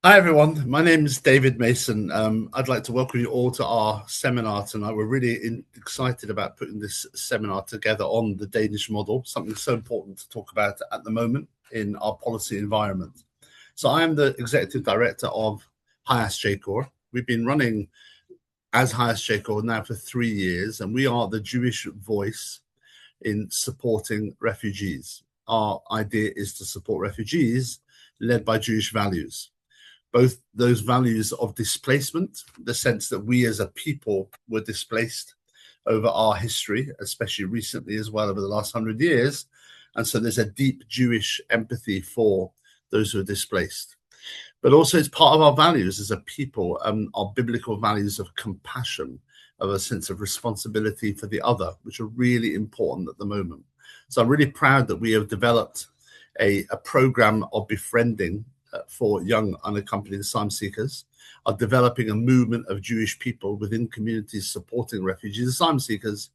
Hi everyone, my name is David Mason. I'd like to welcome you all to our seminar tonight. We're really excited about putting this seminar together on the Danish model, something so important to talk about at the moment in our policy environment. So I am the Executive Director of HIAS+JCORE. We've been running as HIAS+JCORE now for 3 years, and we are the Jewish voice in supporting refugees. Our idea is to support refugees led by Jewish values. Both those values of displacement, the sense that we as a people were displaced over our history, especially recently as well over the last 100 years. And so there's a deep Jewish empathy for those who are displaced. But also it's part of our values as a people, our biblical values of compassion, of a sense of responsibility for the other, which are really important at the moment. So I'm really proud that we have developed a program of befriending for young unaccompanied asylum seekers, are developing a movement of Jewish people within communities supporting refugees, asylum seekers.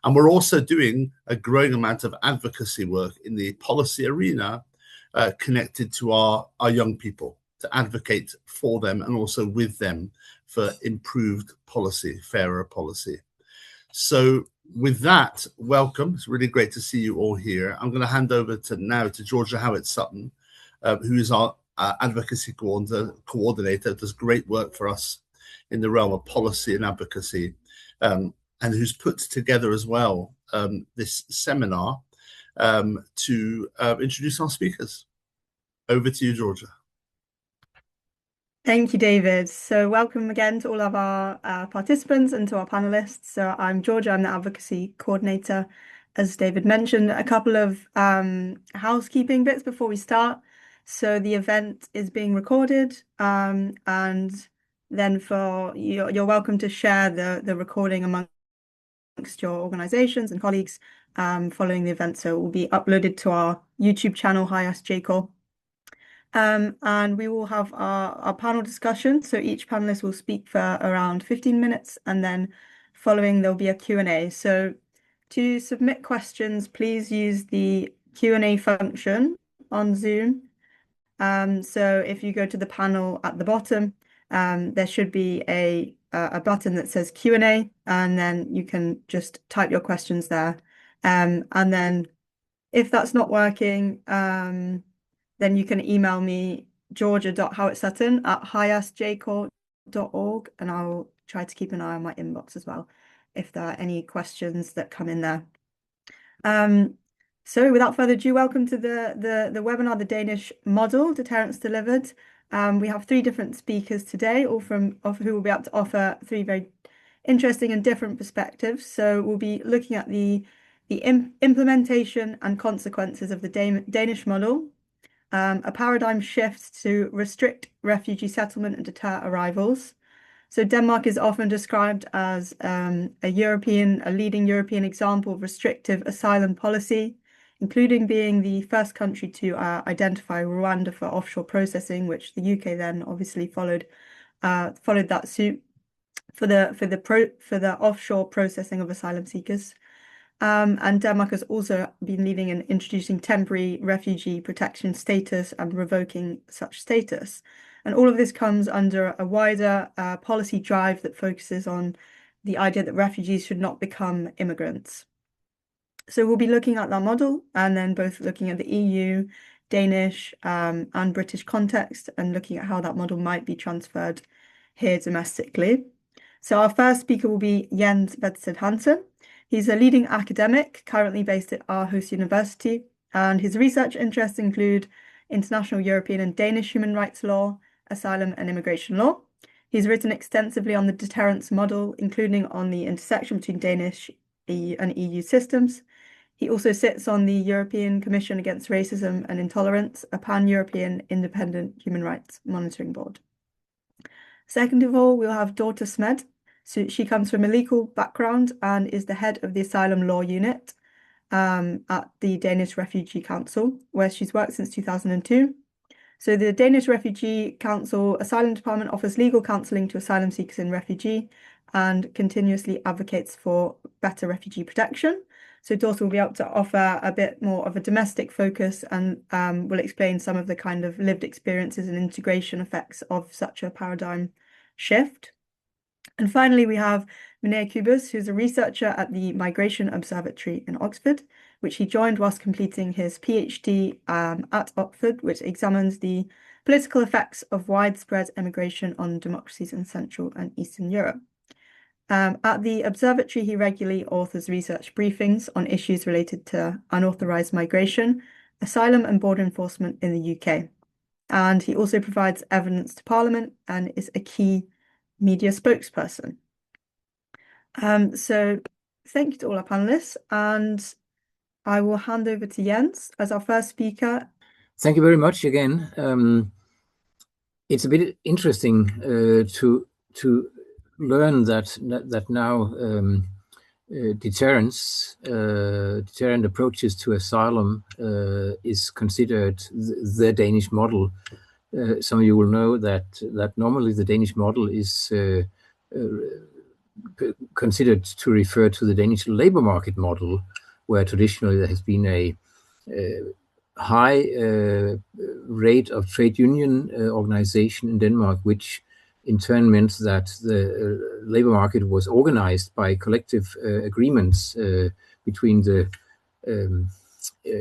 And we're also doing a growing amount of advocacy work in the policy arena connected to our young people, to advocate for them and also with them for improved policy, fairer policy. So with that, welcome. It's really great to see you all here. I'm going to hand over now to Georgia Howard-Sutton, who is our advocacy coordinator, does great work for us in the realm of policy and advocacy, and who's put together as well this seminar to introduce our speakers. Over to you, Georgia. Thank you, David. So welcome again to all of our participants and to our panelists. So I'm Georgia, I'm the advocacy coordinator. As David mentioned, a couple of housekeeping bits before we start. So the event is being recorded, and then you're welcome to share the recording amongst your organizations and colleagues following the event. So it will be uploaded to our YouTube channel, HIAS+JCORE. And we will have our panel discussion. So each panelist will speak for around 15 minutes, and then following there'll be a Q&A. So to submit questions, please use the Q&A function on Zoom. So if you go to the panel at the bottom, there should be a button that says Q&A, and then you can just type your questions there. And then if that's not working, then you can email me, georgia.howardsutton@hiasjcore.org, and I'll try to keep an eye on my inbox as well if there are any questions that come in there. So without further ado, welcome to the webinar, The Danish Model, Deterrence Delivered. We have 3 different speakers today, all who will be able to offer 3 very interesting and different perspectives. So we'll be looking at the implementation and consequences of the Danish model, a paradigm shift to restrict refugee settlement and deter arrivals. So Denmark is often described as a leading European example of restrictive asylum policy, including being the first country to identify Rwanda for offshore processing, which the UK then obviously followed that suit for the offshore processing of asylum seekers. And Denmark has also been leading in introducing temporary refugee protection status and revoking such status. And all of this comes under a wider policy drive that focuses on the idea that refugees should not become immigrants. So we'll be looking at that model, and then both looking at the EU, Danish, and British context, and looking at how that model might be transferred here domestically. So our first speaker will be Jens Vedsted-Hansen. He's a leading academic currently based at Aarhus University, and his research interests include international European and Danish human rights law, asylum and immigration law. He's written extensively on the deterrence model, including on the intersection between Danish and EU systems. He also sits on the European Commission Against Racism and Intolerance, a pan-European independent human rights monitoring board. Second of all, we'll have Dorte Smed. So she comes from a legal background and is the head of the asylum law unit at the Danish Refugee Council, where she's worked since 2002. So the Danish Refugee Council Asylum Department offers legal counselling to asylum seekers and refugee, and continuously advocates for better refugee protection. So Dorte will be able to offer a bit more of a domestic focus and will explain some of the kind of lived experiences and integration effects of such a paradigm shift. And finally, we have Mihnea Cuibus, who's a researcher at the Migration Observatory in Oxford, which he joined whilst completing his PhD at Oxford, which examines the political effects of widespread immigration on democracies in Central and Eastern Europe. At the observatory, he regularly authors research briefings on issues related to unauthorised migration, asylum and border enforcement in the UK. And he also provides evidence to Parliament and is a key media spokesperson. So thank you to all our panelists, and I will hand over to Jens as our first speaker. Thank you very much again. It's a bit interesting to learn that now deterrent approaches to asylum is considered the Danish model. Some of you will know that normally the Danish model is considered to refer to the Danish labor market model, where traditionally there has been a high rate of trade union organization in Denmark, which in turn meant that the labor market was organized by collective agreements between the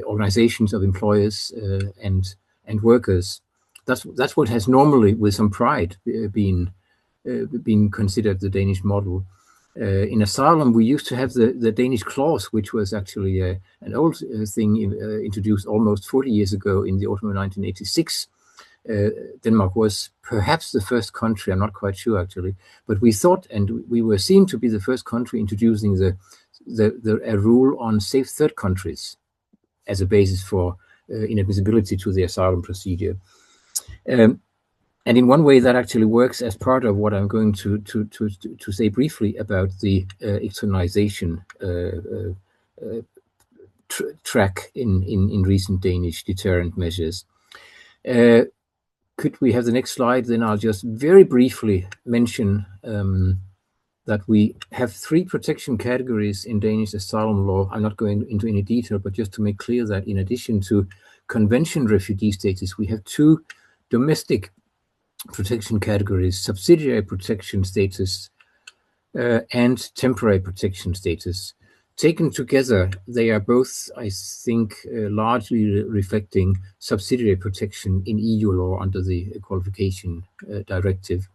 organizations of employers and workers. That's what has normally, with some pride, been considered the Danish model. In asylum, we used to have the Danish clause, which was actually an old thing introduced almost 40 years ago in the autumn of 1986. Denmark was perhaps the first country, I'm not quite sure actually, but we thought, and we were seen to be the first country introducing a rule on safe third countries as a basis for inadmissibility to the asylum procedure. And in one way that actually works as part of what I'm going to say briefly about the externalization track in recent Danish deterrent measures. Could we have the next slide? Then I'll just very briefly mention that we have 3 protection categories in Danish asylum law. I'm not going into any detail, but just to make clear that in addition to convention refugee status, we have 2 domestic protection categories: subsidiary protection status and temporary protection status. Taken together, they are both, I think, largely reflecting subsidiary protection in EU law under the qualification directive.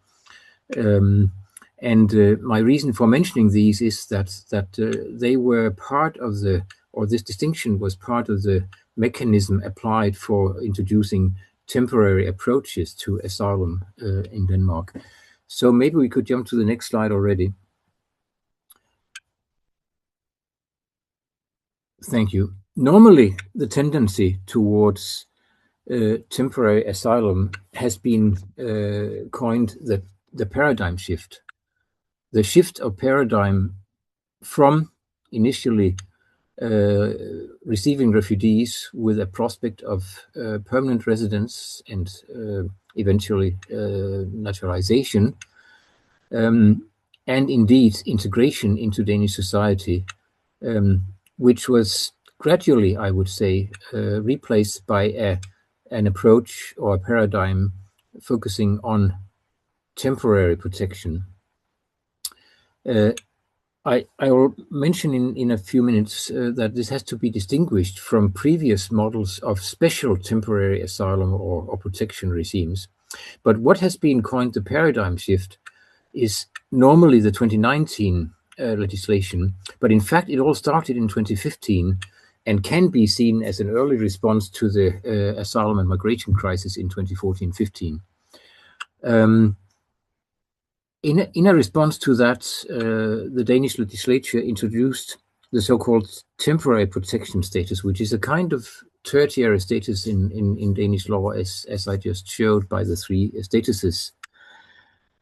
My reason for mentioning these is that they were part of the, or this distinction was part of the mechanism applied for introducing temporary approaches to asylum in Denmark. So maybe we could jump to the next slide already. Thank you. Normally, the tendency towards temporary asylum has been coined the paradigm shift. The shift of paradigm from initially receiving refugees with a prospect of permanent residence and eventually naturalization, and indeed integration into Danish society, which was gradually, I would say, replaced by an approach or a paradigm focusing on temporary protection. I will mention in a few minutes that this has to be distinguished from previous models of special temporary asylum or protection regimes. But what has been coined the paradigm shift is normally the 2019 legislation, but in fact it all started in 2015 and can be seen as an early response to the asylum and migration crisis in 2014-15. In a response to that, the Danish legislature introduced the so-called temporary protection status, which is a kind of tertiary status in Danish law, as I just showed by the 3 statuses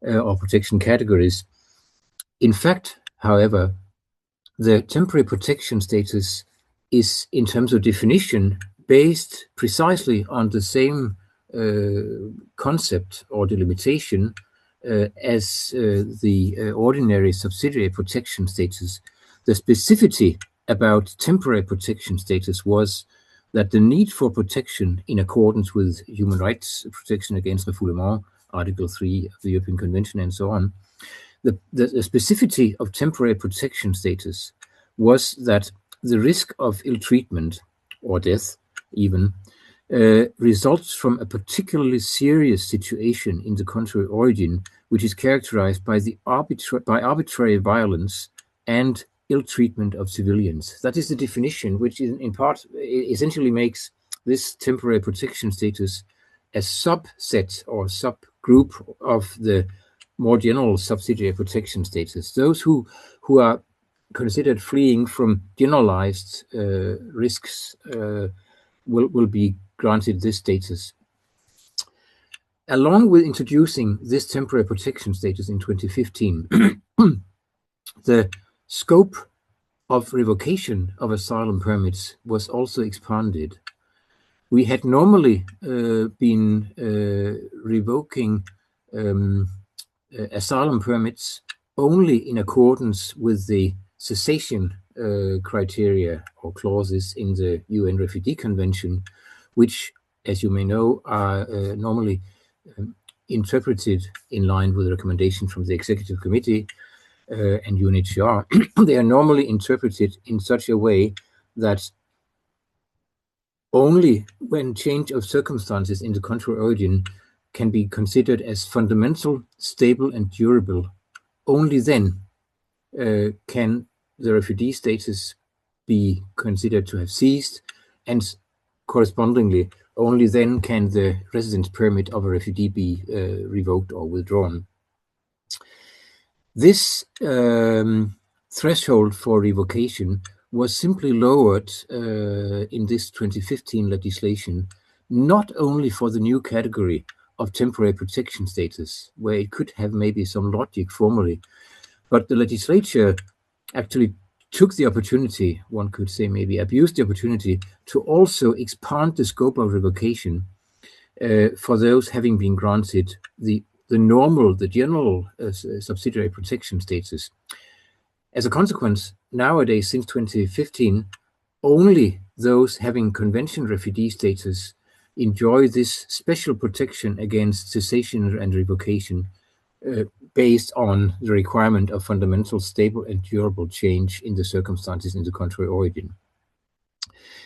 or protection categories. In fact, however, the temporary protection status is, in terms of definition, based precisely on the same concept or delimitation as the ordinary subsidiary protection status. The specificity about temporary protection status was that the need for protection in accordance with human rights protection against refoulement, Article 3 of the European Convention and so on, the specificity of temporary protection status was that the risk of ill treatment or death even results from a particularly serious situation in the country of origin, which is characterized by arbitrary violence and ill treatment of civilians. That is the definition, which in part essentially makes this temporary protection status a subset or subgroup of the more general subsidiary protection status. Those who are considered fleeing from generalized risks will be granted this status. Along with introducing this temporary protection status in 2015, the scope of revocation of asylum permits was also expanded. We had normally been revoking asylum permits only in accordance with the cessation criteria or clauses in the UN Refugee Convention, which, as you may know, are normally interpreted in line with the recommendation from the Executive Committee and UNHCR. They are normally interpreted in such a way that only when change of circumstances in the country of origin can be considered as fundamental, stable, and durable, only then can the refugee status be considered to have ceased, and correspondingly, only then can the residence permit of a refugee be revoked or withdrawn. This threshold for revocation was simply lowered in this 2015 legislation, not only for the new category of temporary protection status, where it could have maybe some logic formally, but the legislature actually took the opportunity, one could say maybe abused the opportunity, to also expand the scope of revocation for those having been granted the general subsidiary protection status. As a consequence, nowadays, since 2015, only those having convention refugee status enjoy this special protection against cessation and revocation based on the requirement of fundamental, stable, and durable change in the circumstances in the country of origin.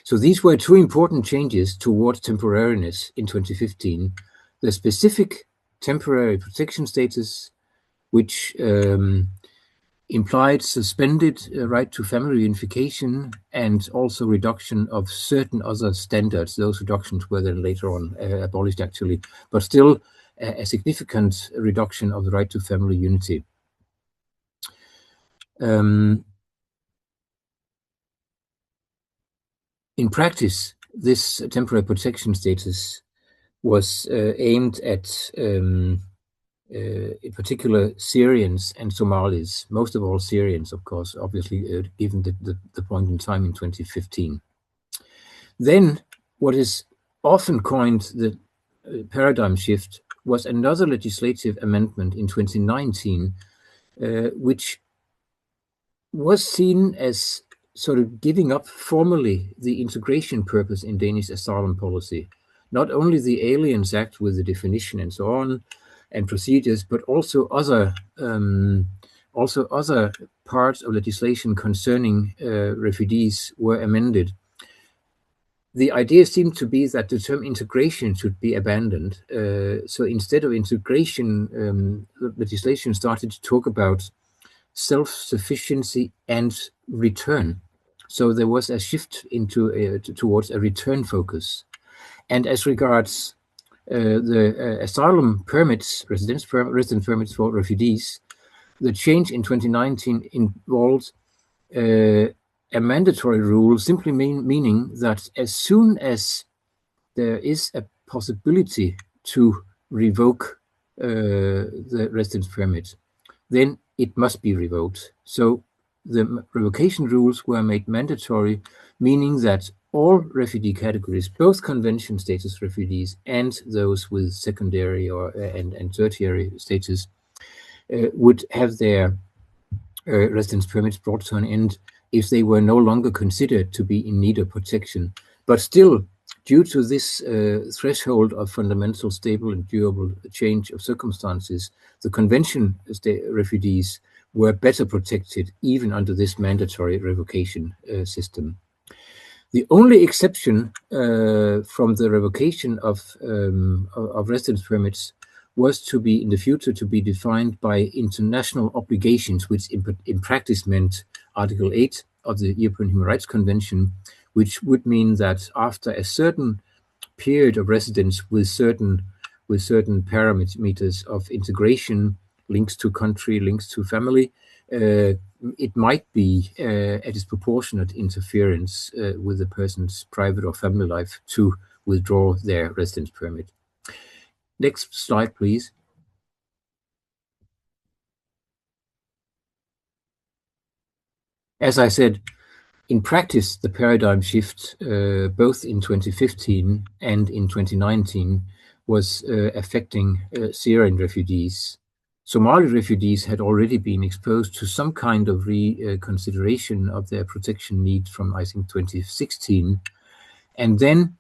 So these were two important changes towards temporariness in 2015. The specific temporary protection status, which implied suspended right to family reunification and also reduction of certain other standards. Those reductions were then later on abolished, actually, but still a significant reduction of the right to family unity. In practice, this temporary protection status was aimed at in particular Syrians and Somalis, most of all Syrians, of course, obviously, given the point in time in 2015. Then what is often coined the paradigm shift was another legislative amendment in 2019, which was seen as sort of giving up formally the integration purpose in Danish asylum policy. Not only the Aliens Act with the definition and so on, and procedures, but also other parts of legislation concerning refugees were amended. The idea seemed to be that the term integration should be abandoned. So instead of integration, legislation started to talk about self-sufficiency and return. So there was a shift towards a return focus. And as regards the asylum permits, residence permits for refugees, the change in 2019 involved a mandatory rule, simply meaning that as soon as there is a possibility to revoke the residence permit, then it must be revoked. So the revocation rules were made mandatory, meaning that all refugee categories, both convention status refugees and those with secondary and tertiary status, would have their residence permits brought to an end if they were no longer considered to be in need of protection. But still, due to this threshold of fundamental, stable, and durable change of circumstances, the convention refugees were better protected even under this mandatory revocation system. The only exception from the revocation of residence permits was to be, in the future, to be defined by international obligations, which in practice meant Article 8 of the European Human Rights Convention, which would mean that after a certain period of residence with certain parameters of integration, links to country, links to family, it might be a disproportionate interference with the person's private or family life to withdraw their residence permit. Next slide, please. As I said, in practice, the paradigm shift, both in 2015 and in 2019, was affecting Syrian refugees. Somali refugees had already been exposed to some kind of reconsideration of their protection need from, I think, 2016. And then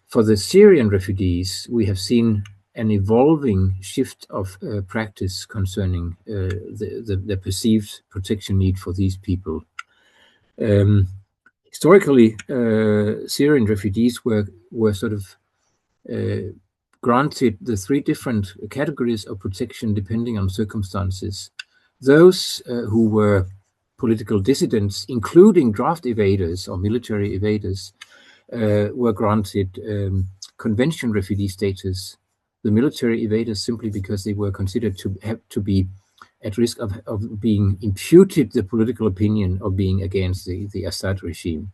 for the Syrian refugees, we have seen an evolving shift of practice concerning the perceived protection need for these people. Historically, Syrian refugees were sort of granted the three different categories of protection depending on circumstances. Those who were political dissidents, including draft evaders or military evaders, were granted convention refugee status. The military evaders simply because they were considered to have to be at risk of being imputed the political opinion of being against the Assad regime.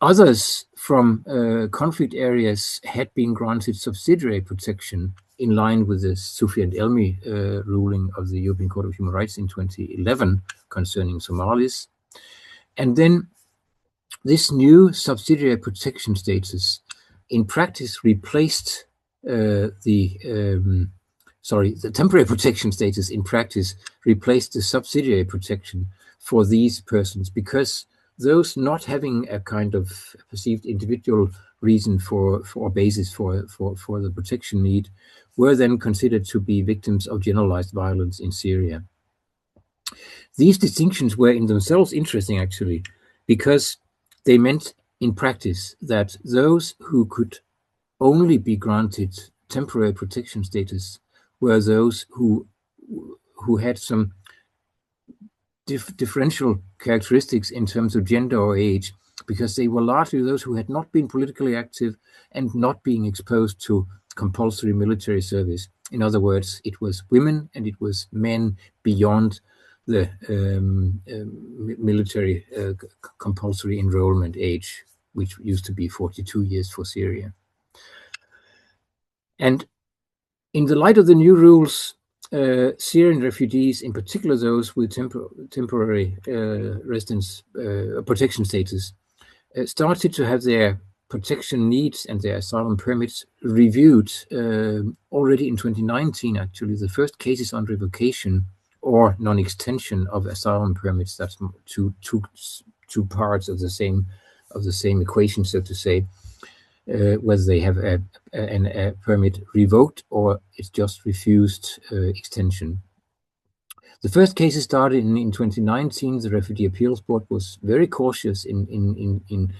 Others from conflict areas had been granted subsidiary protection in line with the Sufi and Elmi ruling of the European Court of Human Rights in 2011 concerning Somalis. And then this new subsidiary protection status in practice replaced the temporary protection status in practice replaced the subsidiary protection for these persons, because those not having a kind of perceived individual reason for basis for the protection need were then considered to be victims of generalized violence in Syria. These distinctions were in themselves interesting, actually, because they meant in practice that those who could only be granted temporary protection status were those who had some differential characteristics in terms of gender or age, because they were largely those who had not been politically active and not being exposed to compulsory military service. In other words, it was women and it was men beyond the military compulsory enrollment age, which used to be 42 years for Syria. And in the light of the new rules, Syrian refugees, in particular those with temporary residence protection status, started to have their protection needs and their asylum permits reviewed already in 2019. Actually, the first cases on revocation or non-extension of asylum permits, that's two parts of the same equation, so to say, whether they have a permit revoked or it's just refused extension. The first cases started in 2019. The Refugee Appeals Board was very cautious in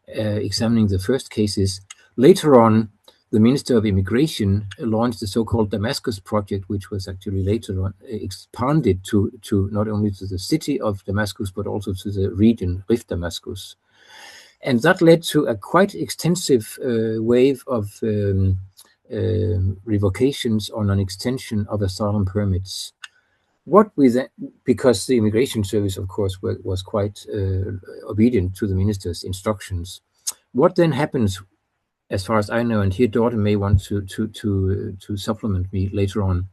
examining the first cases. Later on, the Minister of Immigration launched the so-called Damascus project, which was actually later on expanded to not only to the city of Damascus, but also to the region, Rift Damascus. And that led to a quite extensive wave of revocations on an extension of asylum permits. Because the Immigration Service, of course, was quite obedient to the minister's instructions. What then happens, as far as I know, and here Dorte may want to supplement me later on.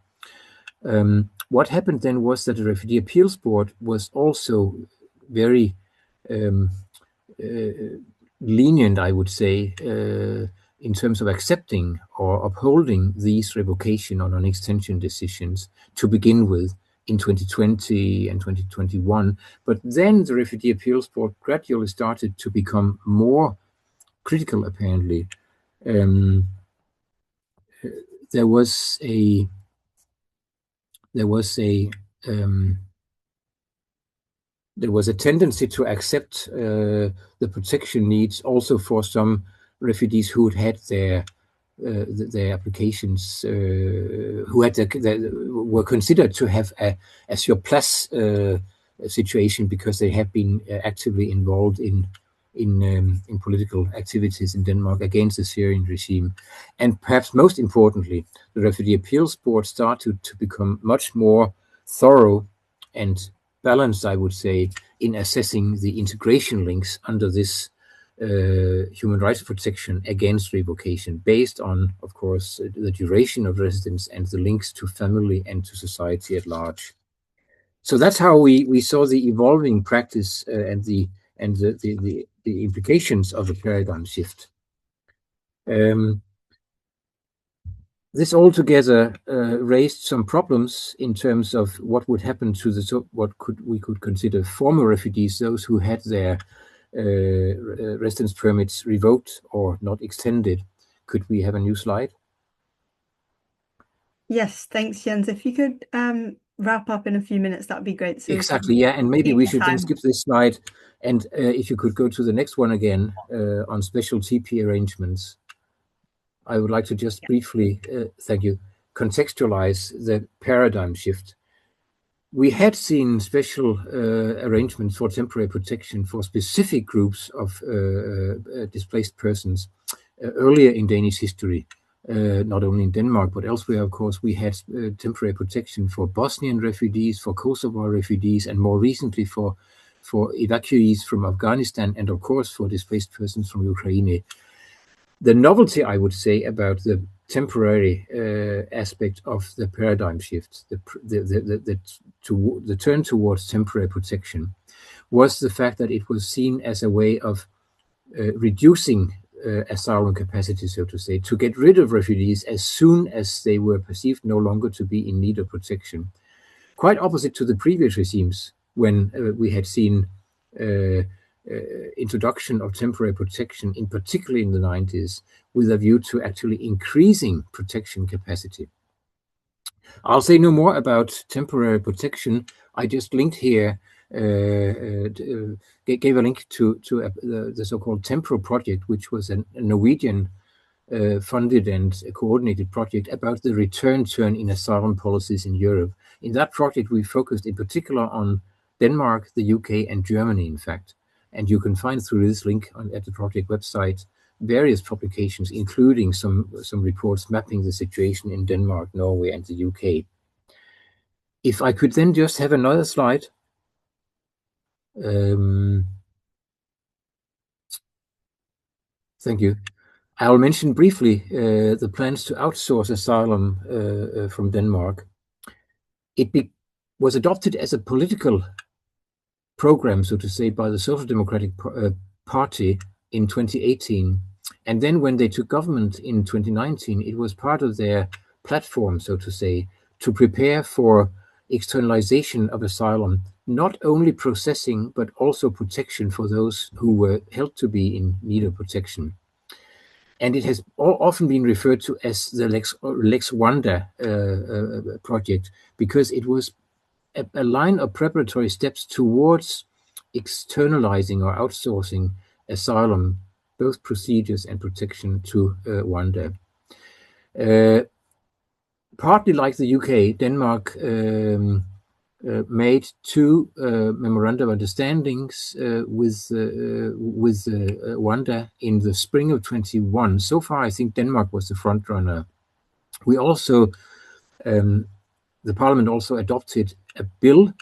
What happened then was that the Refugee Appeals Board was also very lenient, I would say, in terms of accepting or upholding these revocation or non-extension decisions to begin with, in 2020 and 2021. But then the Refugee Appeals Board gradually started to become more critical, apparently. There was a tendency to accept the protection needs also for some refugees who had their applications, who had were considered to have a surplus situation because they have been actively involved in political activities in Denmark against the Syrian regime. And perhaps most importantly, the Refugee Appeals Board started to become much more thorough and balanced, I would say, in assessing the integration links under this human rights protection against revocation, based on, of course, the duration of residence and the links to family and to society at large. So that's how we saw the evolving practice and the implications of the paradigm shift. This altogether raised some problems in terms of what would happen to what we could consider former refugees, those who had their residence permits revoked or not extended. Could we have a new slide? Yes, thanks, Jens. If you could wrap up in a few minutes, that'd be great. So exactly, yeah, and maybe we should then skip this slide, and if you could go to the next one again on special TP arrangements. I would like to just briefly, thank you, contextualize the paradigm shift. We had seen special arrangements for temporary protection for specific groups of displaced persons earlier in Danish history, not only in Denmark, but elsewhere, of course. We had temporary protection for Bosnian refugees, for Kosovo refugees, and more recently for evacuees from Afghanistan, and of course for displaced persons from Ukraine. The novelty, I would say, about the temporary aspect of the paradigm shift, the turn towards temporary protection, was the fact that it was seen as a way of reducing asylum capacity, so to say, to get rid of refugees as soon as they were perceived no longer to be in need of protection. Quite opposite to the previous regimes, when we had seen introduction of temporary protection, in particular in the 90s, with a view to actually increasing protection capacity. I'll say no more about temporary protection. I just linked here, gave a link to the so-called Temporal project, which was a Norwegian funded and coordinated project about the return turn in asylum policies in Europe. In that project, we focused in particular on Denmark, the UK, and Germany, in fact. And you can find through this link at the project website various publications, including some reports mapping the situation in Denmark, Norway, and the UK. If I could then just have another slide. Thank you. I'll mention briefly the plans to outsource asylum from Denmark. It was adopted as a political program, so to say, by the Social Democratic Party in 2018. And then when they took government in 2019, it was part of their platform, so to say, to prepare for externalization of asylum, not only processing, but also protection for those who were held to be in need of protection. And it has often been referred to as the Lex Wanda project, because it was a line of preparatory steps towards externalizing or outsourcing asylum, both procedures and protection, to Rwanda. Partly like the UK, Denmark made two memoranda of understandings with Rwanda in the spring of 21. So far, I think Denmark was the front runner. We also, the Parliament also adopted a bill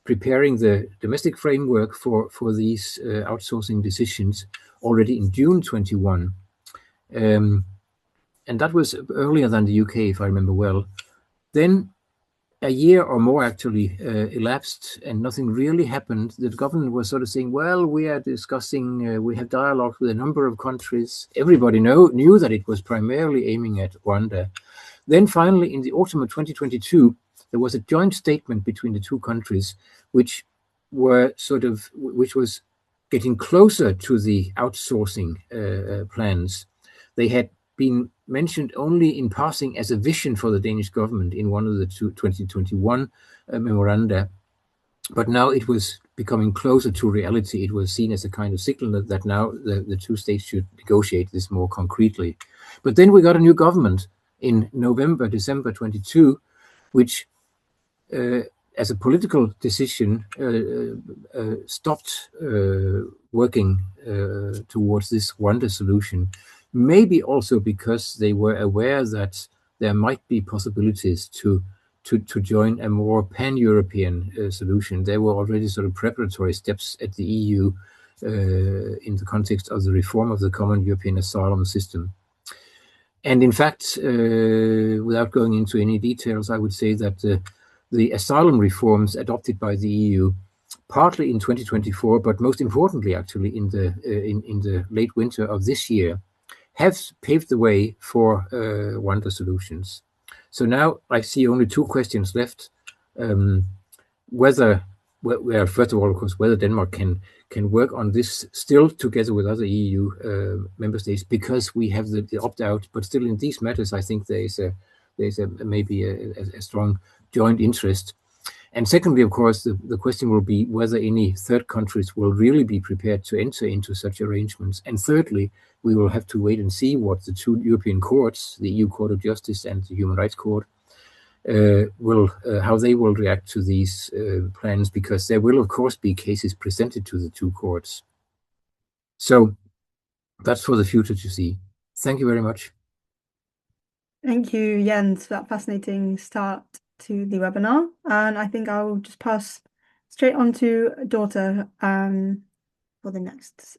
preparing the domestic framework for these outsourcing decisions already in June 21. And that was earlier than the UK, if I remember well. Then a year or more actually elapsed and nothing really happened. The government was sort of saying, well, we are discussing, we have dialogue with a number of countries. Everybody knew that it was primarily aiming at Rwanda. Then finally, in the autumn of 2022, there was a joint statement between the two countries, which was getting closer to the outsourcing plans. They had been mentioned only in passing as a vision for the Danish government in one of the 2021 memoranda. But now it was becoming closer to reality. It was seen as a kind of signal that now the two states should negotiate this more concretely. But then we got a new government in December 22, which as a political decision stopped working towards this wonder solution. Maybe also because they were aware that there might be possibilities to join a more pan-European solution. There were already sort of preparatory steps at the EU in the context of the reform of the common European asylum system. And in fact, without going into any details, I would say that the asylum reforms adopted by the EU, partly in 2024, but most importantly, actually, in the late winter of this year, have paved the way for wonder solutions. So now I see only two questions left. First of all, of course, whether Denmark can work on this still together with other EU member states, because we have the opt-out, but still in these matters, I think there is maybe a strong joint interest. And secondly, of course, the question will be whether any third countries will really be prepared to enter into such arrangements. And thirdly, we will have to wait and see what the two European courts, the EU Court of Justice and the Human Rights Court, how they will react to these plans, because there will, of course, be cases presented to the two courts. So that's for the future to see. Thank you very much. Thank you, Jens, for that fascinating start to the webinar. And I think I'll just pass straight on to Dorte for the next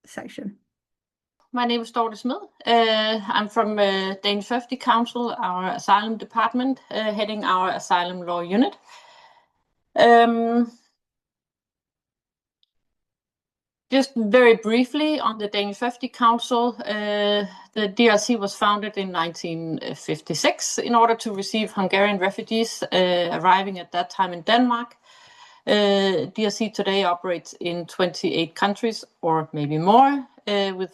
section. My name is Dorte Smed. I'm from Danish Refugee Council, our asylum department, heading our asylum law unit. Just very briefly on the Danish Refugee Council, the DRC was founded in 1956 in order to receive Hungarian refugees arriving at that time in Denmark. DRC today operates in 28 countries, or maybe more, with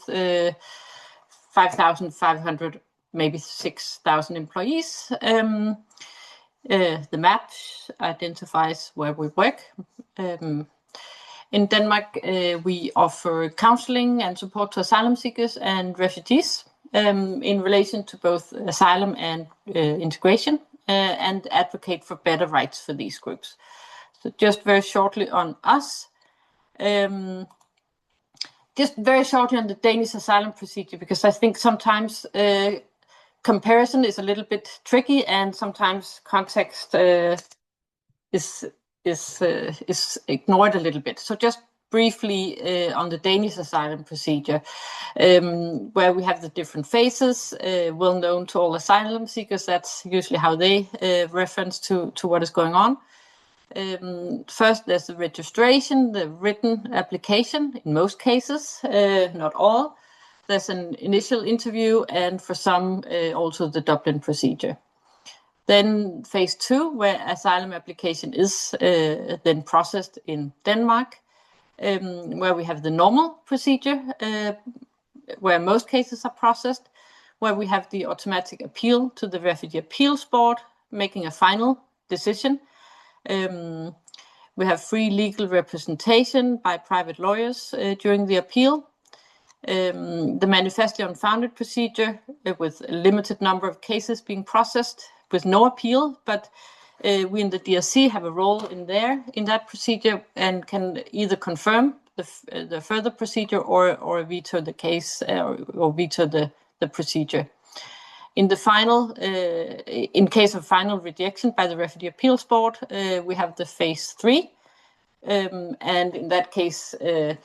5,500, maybe 6,000 employees. The map identifies where we work. In Denmark, we offer counseling and support to asylum seekers and refugees in relation to both asylum and integration, and advocate for better rights for these groups. So just very shortly on us. Just very shortly on the Danish asylum procedure, because I think sometimes comparison is a little bit tricky, and sometimes context is ignored a little bit. So just briefly on the Danish asylum procedure, where we have the different phases, well known to all asylum seekers. That's usually how they reference to what is going on. First, there's the registration, the written application, in most cases, not all. There's an initial interview, and for some, also the Dublin procedure. Then phase 2, where asylum application is then processed in Denmark, where we have the normal procedure, where most cases are processed, where we have the automatic appeal to the Refugee Appeals Board, making a final decision. We have free legal representation by private lawyers during the appeal. The manifestly unfounded procedure with a limited number of cases being processed with no appeal, but we in the DRC have a role in that procedure and can either confirm the further procedure or veto the case or veto the procedure. In the final, in case of final rejection by the Refugee Appeals Board, we have the phase 3, and in that case, a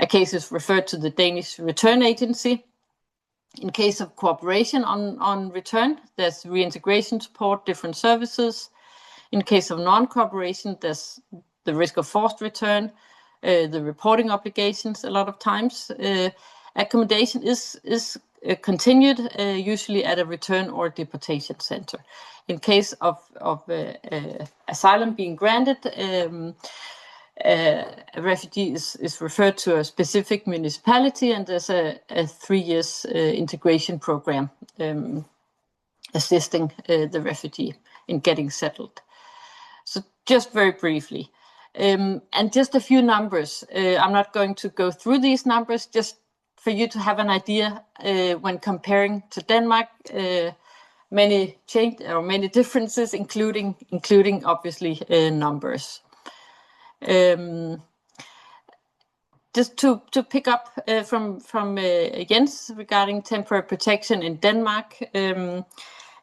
case is referred to the Danish Return Agency. In case of cooperation on return, there's reintegration support, different services. In case of non-cooperation, there's the risk of forced return, the reporting obligations a lot of times. Accommodation is continued, usually at a return or deportation center. In case of asylum being granted, a refugee is referred to a specific municipality, and there's a 3 years integration program assisting the refugee in getting settled. So just very briefly, and just a few numbers. I'm not going to go through these numbers, just for you to have an idea when comparing to Denmark. Many differences, including obviously numbers. Just to pick up from Jens regarding temporary protection in Denmark,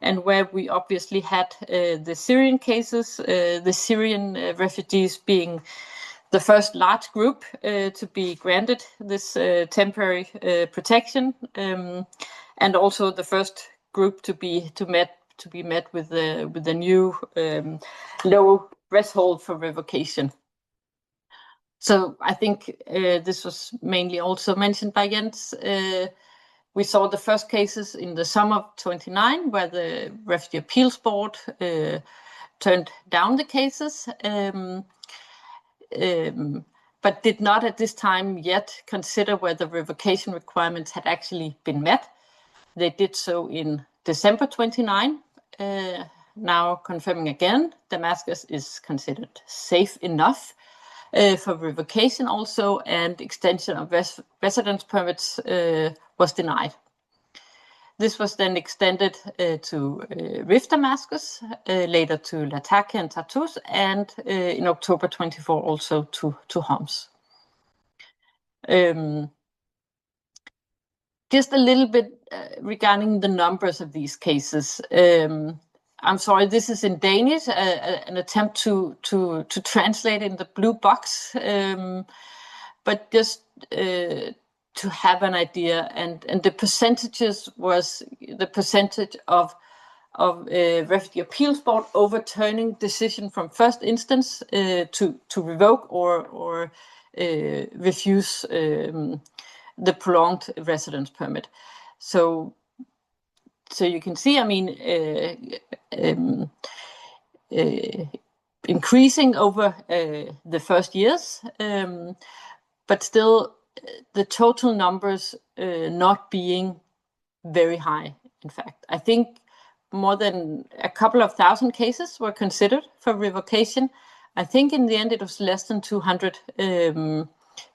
and where we obviously had the Syrian cases, the Syrian refugees being the first large group to be granted this temporary protection, and also the first group to be met with the new low threshold for revocation. So I think this was mainly also mentioned by Jens. We saw the first cases in the summer of 29, where the Refugee Appeals Board turned down the cases, but did not at this time yet consider whether revocation requirements had actually been met. They did so in December 29. Now confirming again, Damascus is considered safe enough for revocation also, and extension of residence permits was denied. This was then extended to Rif Damascus, later to Latakia and Tartus, and in October 24 also to Homs. Just a little bit regarding the numbers of these cases. I'm sorry, this is in Danish, an attempt to translate in the blue box, but just to have an idea, and the percentages was the percentage of Refugee Appeals Board overturning decision from first instance to revoke or refuse the prolonged residence permit. So you can see, I mean, increasing over the first years, but still the total numbers not being very high. In fact, I think more than a couple of thousand cases were considered for revocation. I think in the end it was less than 200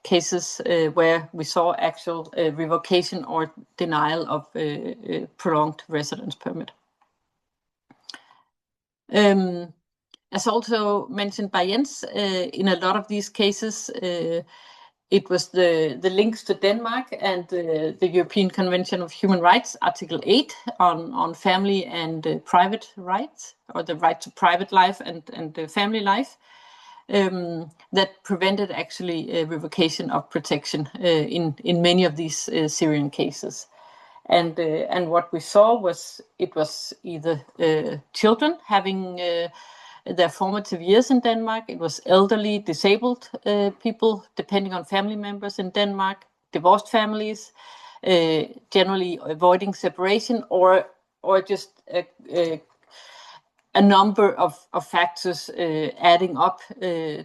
cases where we saw actual revocation or denial of prolonged residence permit. As also mentioned by Jens, in a lot of these cases, it was the links to Denmark and the European Convention of Human Rights, Article 8, on family and private rights, or the right to private life and family life, that prevented actually revocation of protection in many of these Syrian cases. And what we saw was it was either children having their formative years in Denmark, it was elderly, disabled people, depending on family members in Denmark, divorced families, generally avoiding separation, or just a number of factors adding up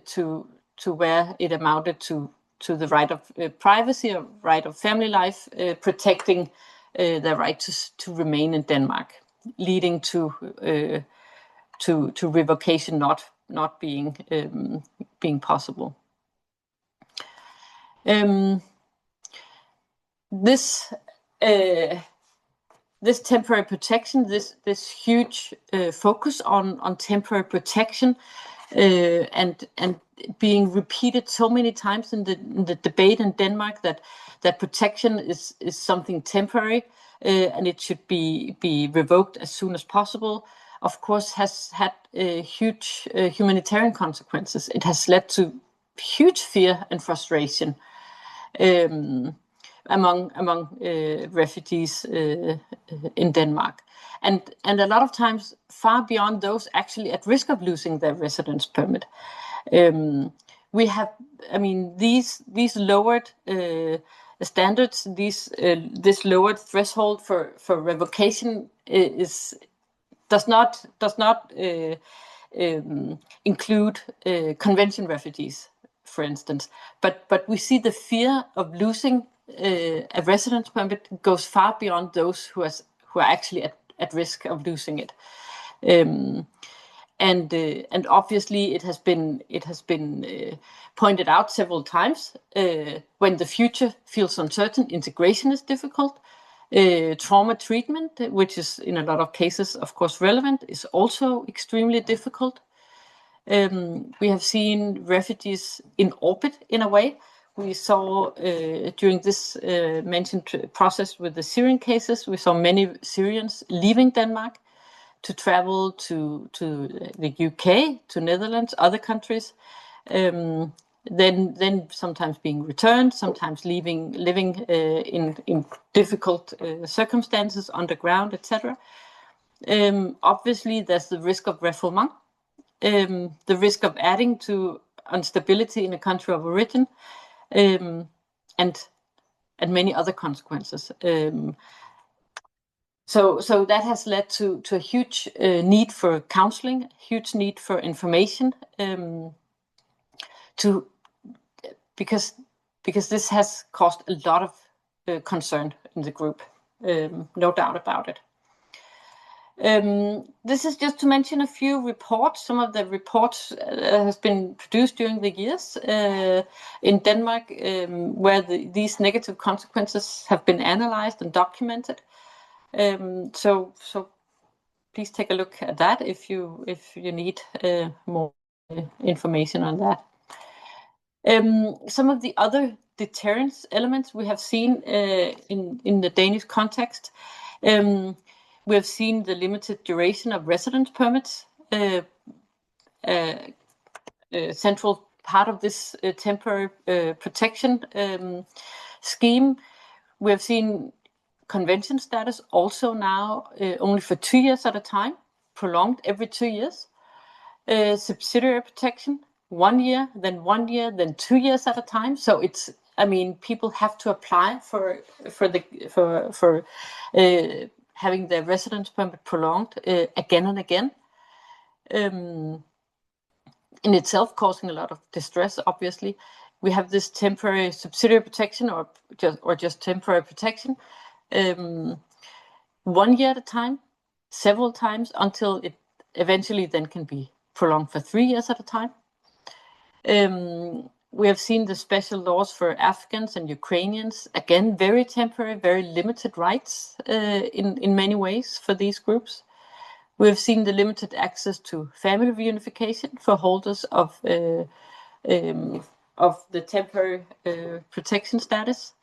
to where it amounted to the right of privacy or right of family life, protecting their right to remain in Denmark, leading to revocation not being possible. This temporary protection, this huge focus on temporary protection, and being repeated so many times in the debate in Denmark that protection is something temporary and it should be revoked as soon as possible, of course, has had huge humanitarian consequences. It has led to huge fear and frustration among refugees in Denmark, and a lot of times far beyond those actually at risk of losing their residence permit. We have, I mean, these lowered standards, this lowered threshold for revocation does not include convention refugees, for instance. But we see the fear of losing a residence permit goes far beyond those who are actually at risk of losing it. And obviously it has been pointed out several times, when the future feels uncertain, integration is difficult. Trauma treatment, which is in a lot of cases, of course, relevant, is also extremely difficult. We have seen refugees in orbit in a way. We saw during this mentioned process with the Syrian cases, we saw many Syrians leaving Denmark to travel to the UK, to Netherlands, other countries, then sometimes being returned, sometimes living in difficult circumstances underground, etc. Obviously, there's the risk of refoulement, the risk of adding to instability in a country of origin, and many other consequences. So that has led to a huge need for counseling, huge need for information, because this has caused a lot of concern in the group, no doubt about it. This is just to mention a few reports. Some of the reports has been produced during the years in Denmark, where these negative consequences have been analyzed and documented. So please take a look at that if you need more information on that. Some of the other deterrence elements we have seen in the Danish context. We have seen the limited duration of residence permits, central part of this temporary protection scheme. We have seen convention status also now only for 2 years at a time, prolonged every 2 years. Subsidiary protection, 1 year, then 1 year, then 2 years at a time. So it's, I mean, people have to apply for having their residence permit prolonged again and again. In itself causing a lot of distress, obviously. We have this temporary subsidiary protection or just temporary protection, 1 year at a time, several times, until it eventually then can be prolonged for 3 years at a time. We have seen the special laws for Afghans and Ukrainians, again, very temporary, very limited rights in many ways for these groups. We have seen the limited access to family reunification for holders of the temporary protection status.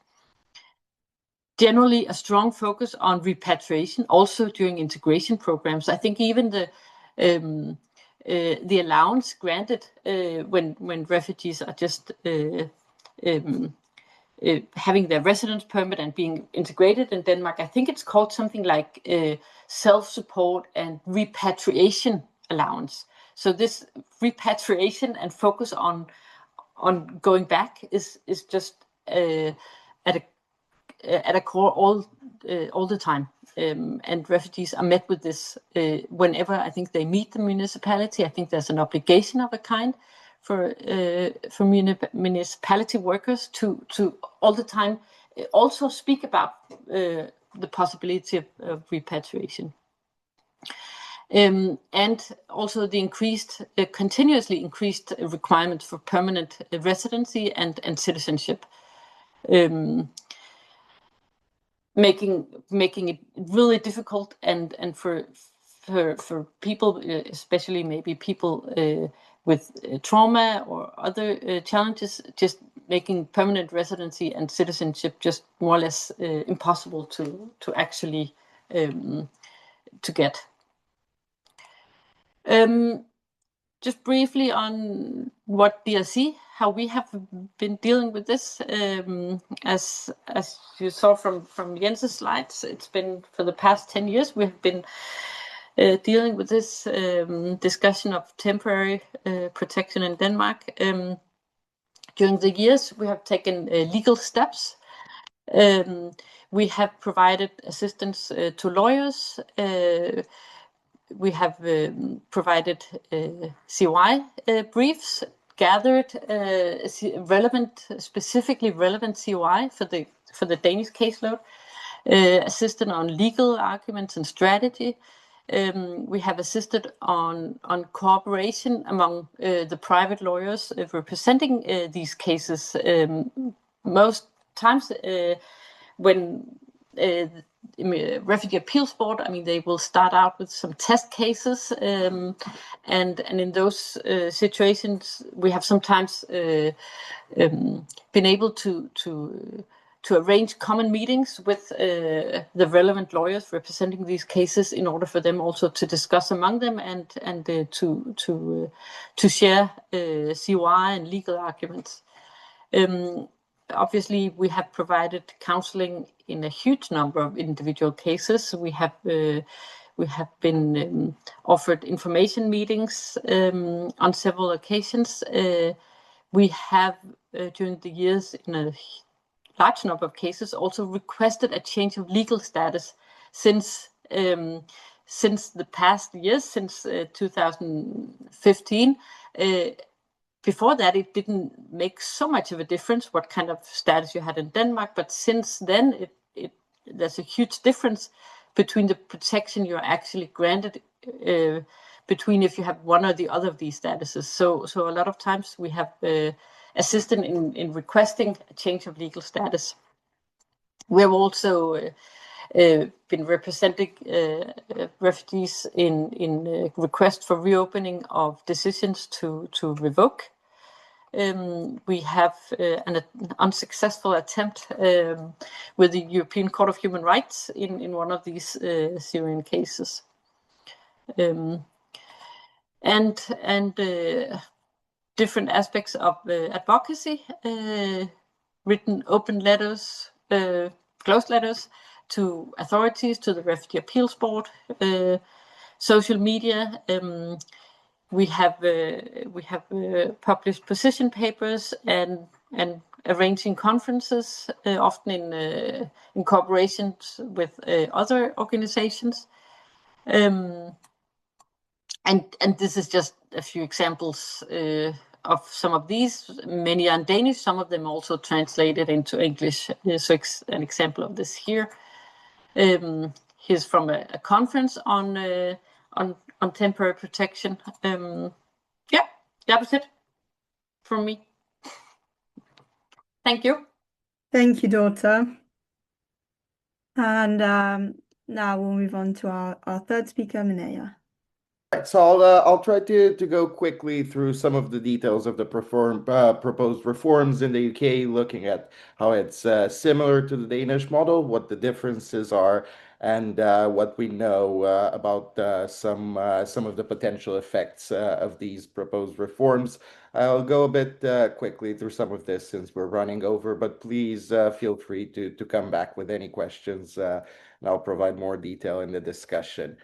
Generally, a strong focus on repatriation, also during integration programs. I think even the allowance granted when refugees are just having their residence permit and being integrated in Denmark, I think it's called something like self-support and repatriation allowance. So this repatriation and focus on going back is just at a core all the time. And refugees are met with this whenever I think they meet the municipality. I think there's an obligation of a kind for municipality workers to all the time also speak about the possibility of repatriation. And also the continuously increased requirement for permanent residency and citizenship. Making it really difficult and for people, especially maybe people with trauma or other challenges, just making permanent residency and citizenship just more or less impossible to actually to get. Just briefly on what DRC, how we have been dealing with this. As you saw from Jens's slides, it's been for the past 10 years we've been dealing with this discussion of temporary protection in Denmark. During the years, we have taken legal steps We have provided assistance to lawyers. We have provided CY briefs, gathered specifically relevant CY for the Danish caseload, assisted on legal arguments and strategy. We have assisted on cooperation among the private lawyers representing these cases. Most times when Refugee Appeals Board, I mean, they will start out with some test cases, and in those situations, we have sometimes been able to arrange common meetings with the relevant lawyers representing these cases in order for them also to discuss among them and to share CY and legal arguments. Obviously, we have provided counseling in a huge number of individual cases. We have been offered information meetings on several occasions. We have, during the years, in a large number of cases, also requested a change of legal status since the past years, since 2015. Before that, it didn't make so much of a difference what kind of status you had in Denmark, but since then, there's a huge difference between the protection you're actually granted between if you have one or the other of these statuses. So a lot of times we have assisted in requesting a change of legal status. We have also been representing refugees in request for reopening of decisions to revoke. We have an unsuccessful attempt with the European Court of Human Rights in one of these Syrian cases. And different aspects of advocacy, written open letters, closed letters to authorities, to the Refugee Appeals Board, social media. We have published position papers and arranging conferences, often in cooperation with other organizations. And this is just a few examples of some of these. Many are in Danish, some of them also translated into English. So an example of this here. Here's from a conference on temporary protection. Yeah, that was it from me. Thank you. Thank you, Dorte. And now we'll move on to our third speaker, Mihnea. So I'll try to go quickly through some of the details of the proposed reforms in the UK, looking at how it's similar to the Danish model, what the differences are, and what we know about some of the potential effects of these proposed reforms. I'll go a bit quickly through some of this since we're running over, but please feel free to come back with any questions, and I'll provide more detail in the discussion.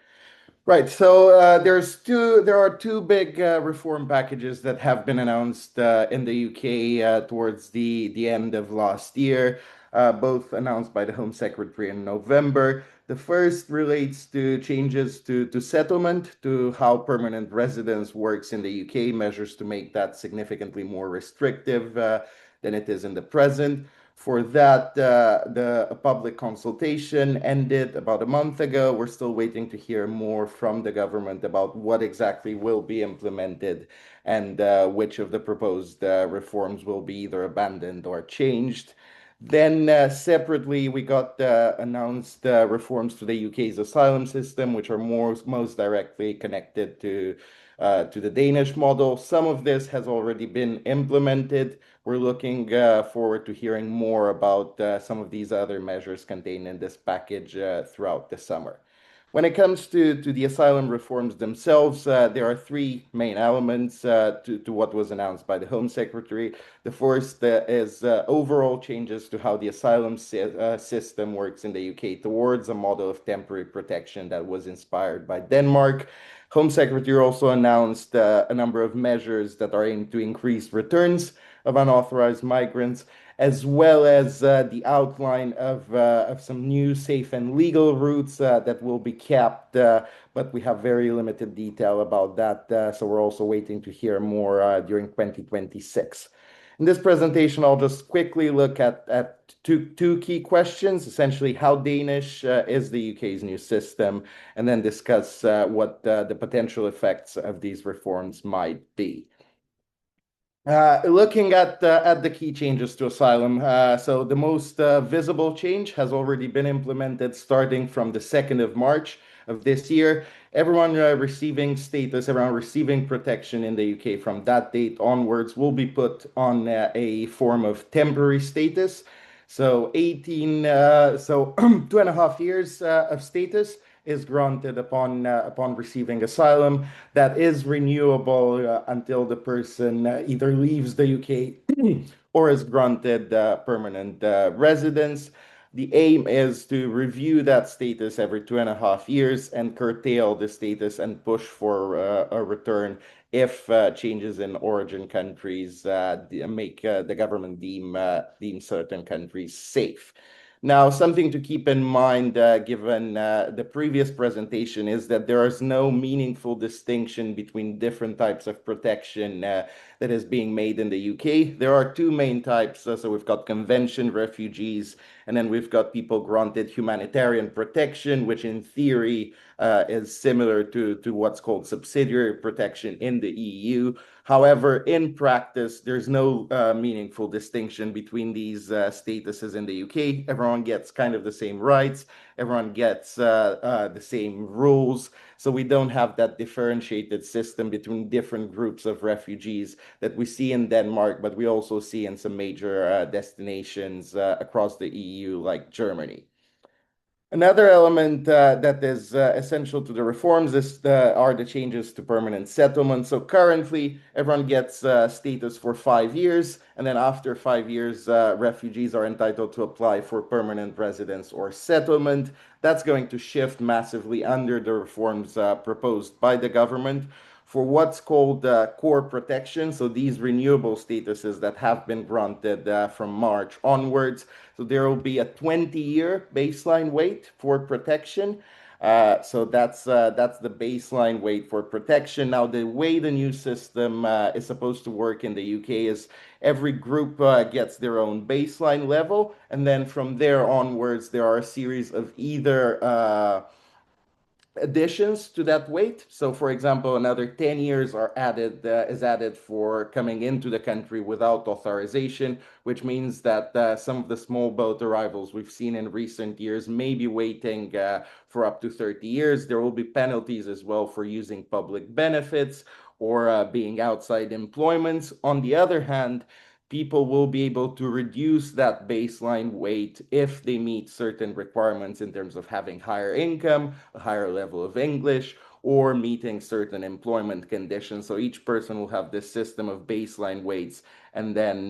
Right, so there are two big reform packages that have been announced in the UK towards the end of last year, both announced by the Home Secretary in November. The first relates to changes to settlement, to how permanent residence works in the UK, measures to make that significantly more restrictive than it is in the present. For that, the public consultation ended about a month ago. We're still waiting to hear more from the government about what exactly will be implemented and which of the proposed reforms will be either abandoned or changed. Then separately, we got announced reforms to the UK's asylum system, which are most directly connected to the Danish model. Some of this has already been implemented. We're looking forward to hearing more about some of these other measures contained in this package throughout the summer. When it comes to the asylum reforms themselves, there are three main elements to what was announced by the Home Secretary. The first is overall changes to how the asylum system works in the UK towards a model of temporary protection that was inspired by Denmark. Home Secretary also announced a number of measures that are aimed to increase returns of unauthorized migrants as well as the outline of some new safe and legal routes that will be kept, but we have very limited detail about that, so we're also waiting to hear more during 2026. In this presentation, I'll just quickly look at two key questions, essentially how Danish is the UK's new system, and then discuss what the potential effects of these reforms might be. Looking at the key changes to asylum, so the most visible change has already been implemented starting from the 2nd of March of this year. Everyone receiving status, everyone receiving protection in the UK from that date onwards will be put on a form of temporary status. So 2.5 years of status is granted upon receiving asylum. That is renewable until the person either leaves the UK or is granted permanent residence. The aim is to review that status every 2.5 years and curtail the status and push for a return if changes in origin countries make the government deem certain countries safe. Now, something to keep in mind, given the previous presentation, is that there is no meaningful distinction between different types of protection that is being made in the UK. There are two main types. So we've got convention refugees, and then we've got people granted humanitarian protection, which in theory is similar to what's called subsidiary protection in the EU. However, in practice, there's no meaningful distinction between these statuses in the UK. Everyone gets kind of the same rights. Everyone gets the same rules. So we don't have that differentiated system between different groups of refugees that we see in Denmark, but we also see in some major destinations across the EU, like Germany. Another element that is essential to the reforms are the changes to permanent settlement. So currently, everyone gets status for 5 years, and then after 5 years, refugees are entitled to apply for permanent residence or settlement. That's going to shift massively under the reforms proposed by the government for what's called core protection. So these renewable statuses that have been granted from March onwards. So there will be a 20-year baseline wait for protection. So that's the baseline wait for protection. Now, the way the new system is supposed to work in the UK is every group gets their own baseline level, and then from there onwards, there are a series of either additions to that weight. So, for example, another 10 years is added for coming into the country without authorization, which means that some of the small boat arrivals we've seen in recent years may be waiting for up to 30 years. There will be penalties as well for using public benefits or being outside employment. On the other hand, people will be able to reduce that baseline weight if they meet certain requirements in terms of having higher income, a higher level of English, or meeting certain employment conditions. So each person will have this system of baseline weights and then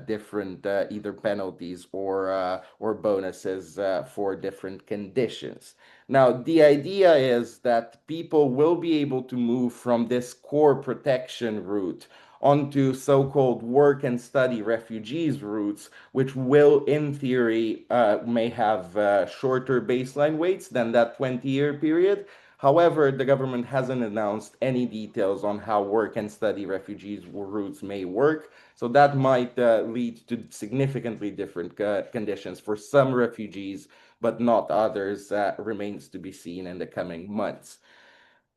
different either penalties or bonuses for different conditions. Now, the idea is that people will be able to move from this core protection route onto so-called work and study refugees routes, which will, in theory, may have shorter baseline weights than that 20-year period. However, the government hasn't announced any details on how work and study refugees routes may work. So that might lead to significantly different conditions for some refugees, but not others. Remains to be seen in the coming months.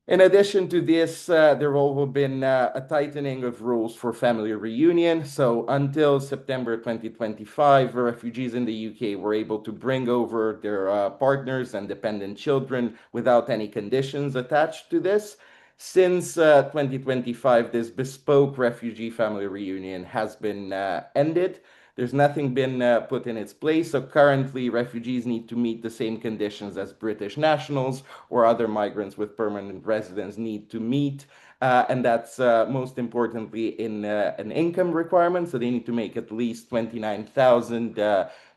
In addition to this, there have also been a tightening of rules for family reunion. So until September 2025, refugees in the UK were able to bring over their partners and dependent children without any conditions attached to this. Since 2025, this bespoke refugee family reunion has been ended. There's nothing been put in its place. So currently, refugees need to meet the same conditions as British nationals or other migrants with permanent residence need to meet. And that's most importantly in an income requirement. So they need to make at least 29,000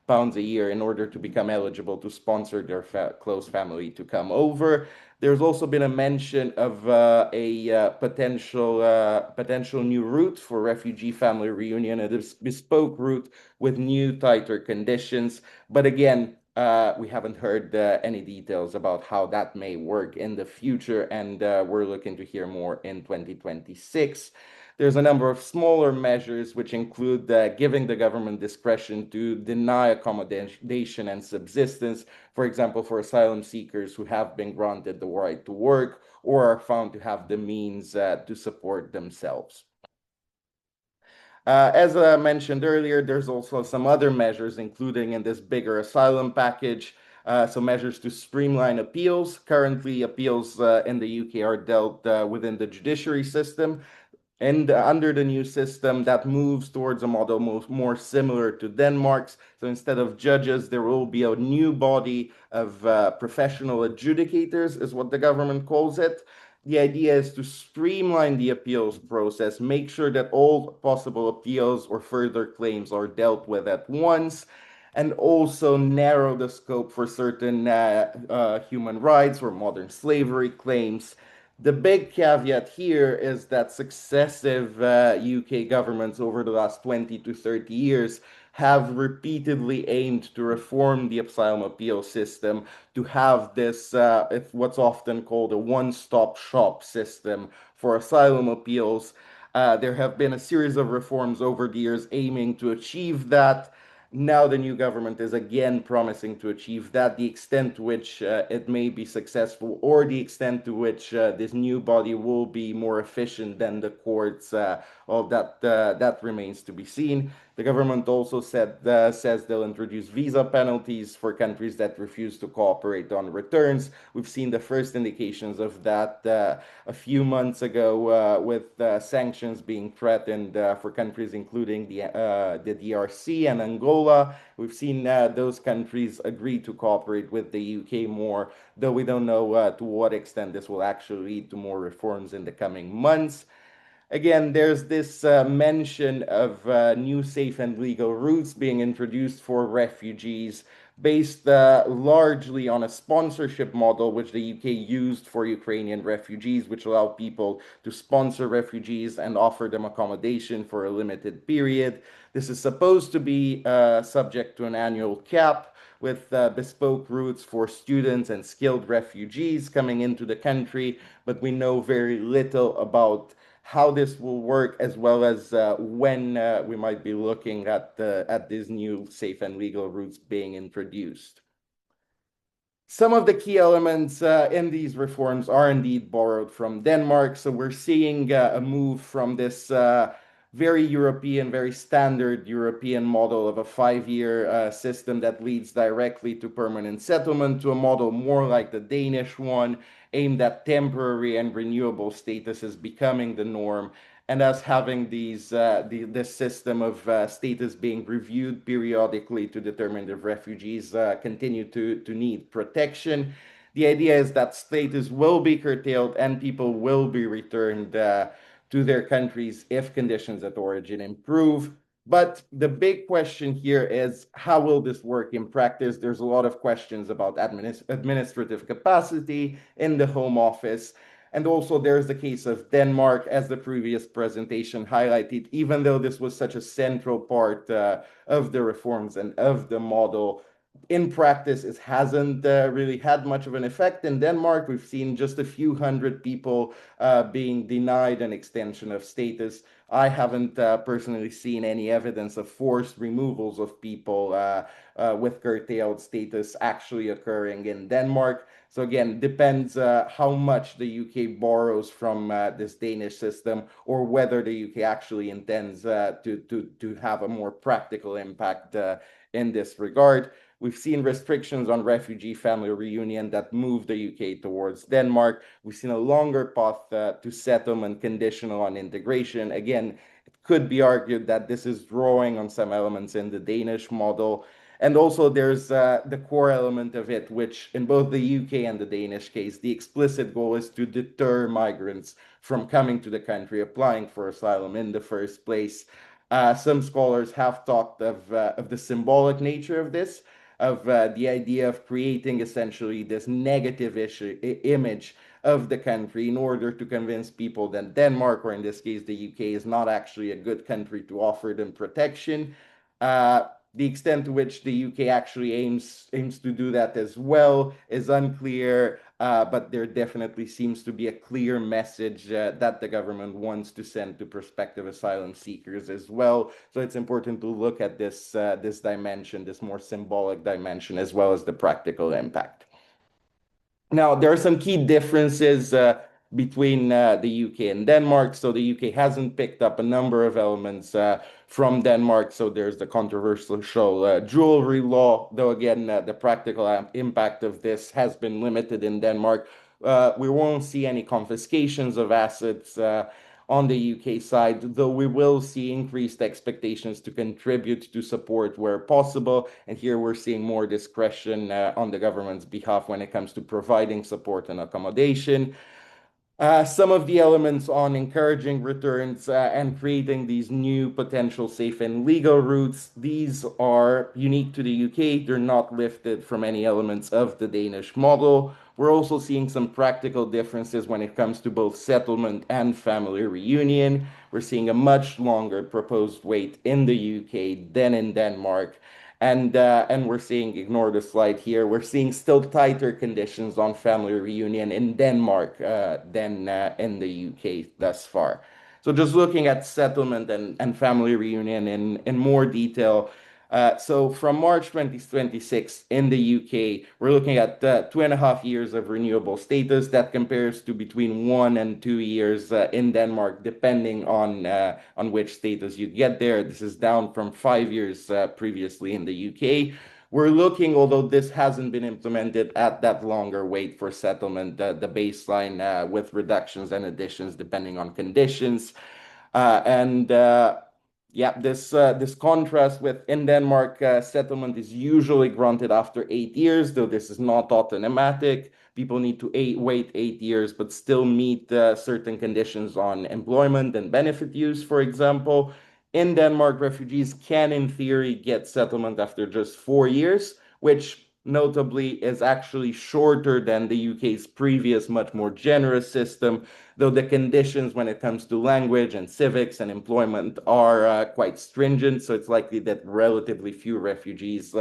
pounds a year in order to become eligible to sponsor their close family to come over. There's also been a mention of a potential new route for refugee family reunion, a bespoke route with new tighter conditions. But again, we haven't heard any details about how that may work in the future, and we're looking to hear more in 2026. There's a number of smaller measures which include giving the government discretion to deny accommodation and subsistence, for example, for asylum seekers who have been granted the right to work or are found to have the means to support themselves. As I mentioned earlier, there's also some other measures, including in this bigger asylum package, so measures to streamline appeals. Currently, appeals in the UK are dealt within the judiciary system. And under the new system, that moves towards a model more similar to Denmark's. So instead of judges, there will be a new body of professional adjudicators, is what the government calls it. The idea is to streamline the appeals process, make sure that all possible appeals or further claims are dealt with at once, and also narrow the scope for certain human rights or modern slavery claims. The big caveat here is that successive UK governments over the last 20 to 30 years have repeatedly aimed to reform the asylum appeal system to have this, what's often called a one-stop shop system for asylum appeals. There have been a series of reforms over the years aiming to achieve that. Now the new government is again promising to achieve that. The extent to which it may be successful, or the extent to which this new body will be more efficient than the courts, that remains to be seen. The government also says they'll introduce visa penalties for countries that refuse to cooperate on returns. We've seen the first indications of that a few months ago with sanctions being threatened for countries including the DRC and Angola. We've seen those countries agree to cooperate with the UK more, though we don't know to what extent this will actually lead to more reforms in the coming months. Again, there's this mention of new safe and legal routes being introduced for refugees based largely on a sponsorship model which the UK used for Ukrainian refugees, which allowed people to sponsor refugees and offer them accommodation for a limited period. This is supposed to be subject to an annual cap, with bespoke routes for students and skilled refugees coming into the country, but we know very little about how this will work, as well as when we might be looking at these new safe and legal routes being introduced. Some of the key elements in these reforms are indeed borrowed from Denmark. So we're seeing a move from this very European, very standard European model of a 5-year system that leads directly to permanent settlement, to a model more like the Danish one, aimed at temporary and renewable status is becoming the norm, and us having this system of status being reviewed periodically to determine if refugees continue to need protection. The idea is that status will be curtailed and people will be returned to their countries if conditions at origin improve. But the big question here is, how will this work in practice? There's a lot of questions about administrative capacity in the Home Office. And also there's the case of Denmark, as the previous presentation highlighted. Even though this was such a central part of the reforms and of the model, in practice, it hasn't really had much of an effect. In Denmark, we've seen just a few hundred people being denied an extension of status. I haven't personally seen any evidence of forced removals of people with curtailed status actually occurring in Denmark. So again, depends how much the UK borrows from this Danish system, or whether the UK actually intends to have a more practical impact in this regard. We've seen restrictions on refugee family reunion that move the UK towards Denmark. We've seen a longer path to settlement conditional on integration. Again, it could be argued that this is drawing on some elements in the Danish model. And also there's the core element of it, which in both the UK and the Danish case, the explicit goal is to deter migrants from coming to the country, applying for asylum in the first place. Some scholars have talked of the symbolic nature of this. of the idea of creating essentially this negative image of the country in order to convince people that Denmark, or in this case the UK, is not actually a good country to offer them protection. The extent to which the UK actually aims to do that as well is unclear, but there definitely seems to be a clear message that the government wants to send to prospective asylum seekers as well. So it's important to look at this dimension, this more symbolic dimension, as well as the practical impact. Now, there are some key differences between the UK and Denmark. So the UK hasn't picked up a number of elements from Denmark. So there's the controversial jewelry law, though again, the practical impact of this has been limited in Denmark. We won't see any confiscations of assets on the UK side, though we will see increased expectations to contribute to support where possible. And here we're seeing more discretion on the government's behalf when it comes to providing support and accommodation. Some of the elements on encouraging returns and creating these new potential safe and legal routes, these are unique to the UK. They're not lifted from any elements of the Danish model. We're also seeing some practical differences when it comes to both settlement and family reunion. We're seeing a much longer proposed wait in the UK than in Denmark. And we're seeing, ignore the slide here, we're seeing still tighter conditions on family reunion in Denmark than in the UK thus far. So just looking at settlement and family reunion in more detail. So from March 2026 in the UK, we're looking at 2.5 years of renewable status. That compares to between 1 and 2 years in Denmark, depending on which status you get there. This is down from 5 years previously in the UK. We're looking, although this hasn't been implemented, at that longer wait for settlement, the baseline with reductions and additions depending on conditions. Yeah, this contrast with in Denmark, settlement is usually granted after 8 years, though this is not automatic. People need to wait 8 years, but still meet certain conditions on employment and benefit use, for example. In Denmark, refugees can, in theory, get settlement after just 4 years, which notably is actually shorter than the UK's previous, much more generous system, though the conditions when it comes to language and civics and employment are quite stringent. So it's likely that relatively few refugees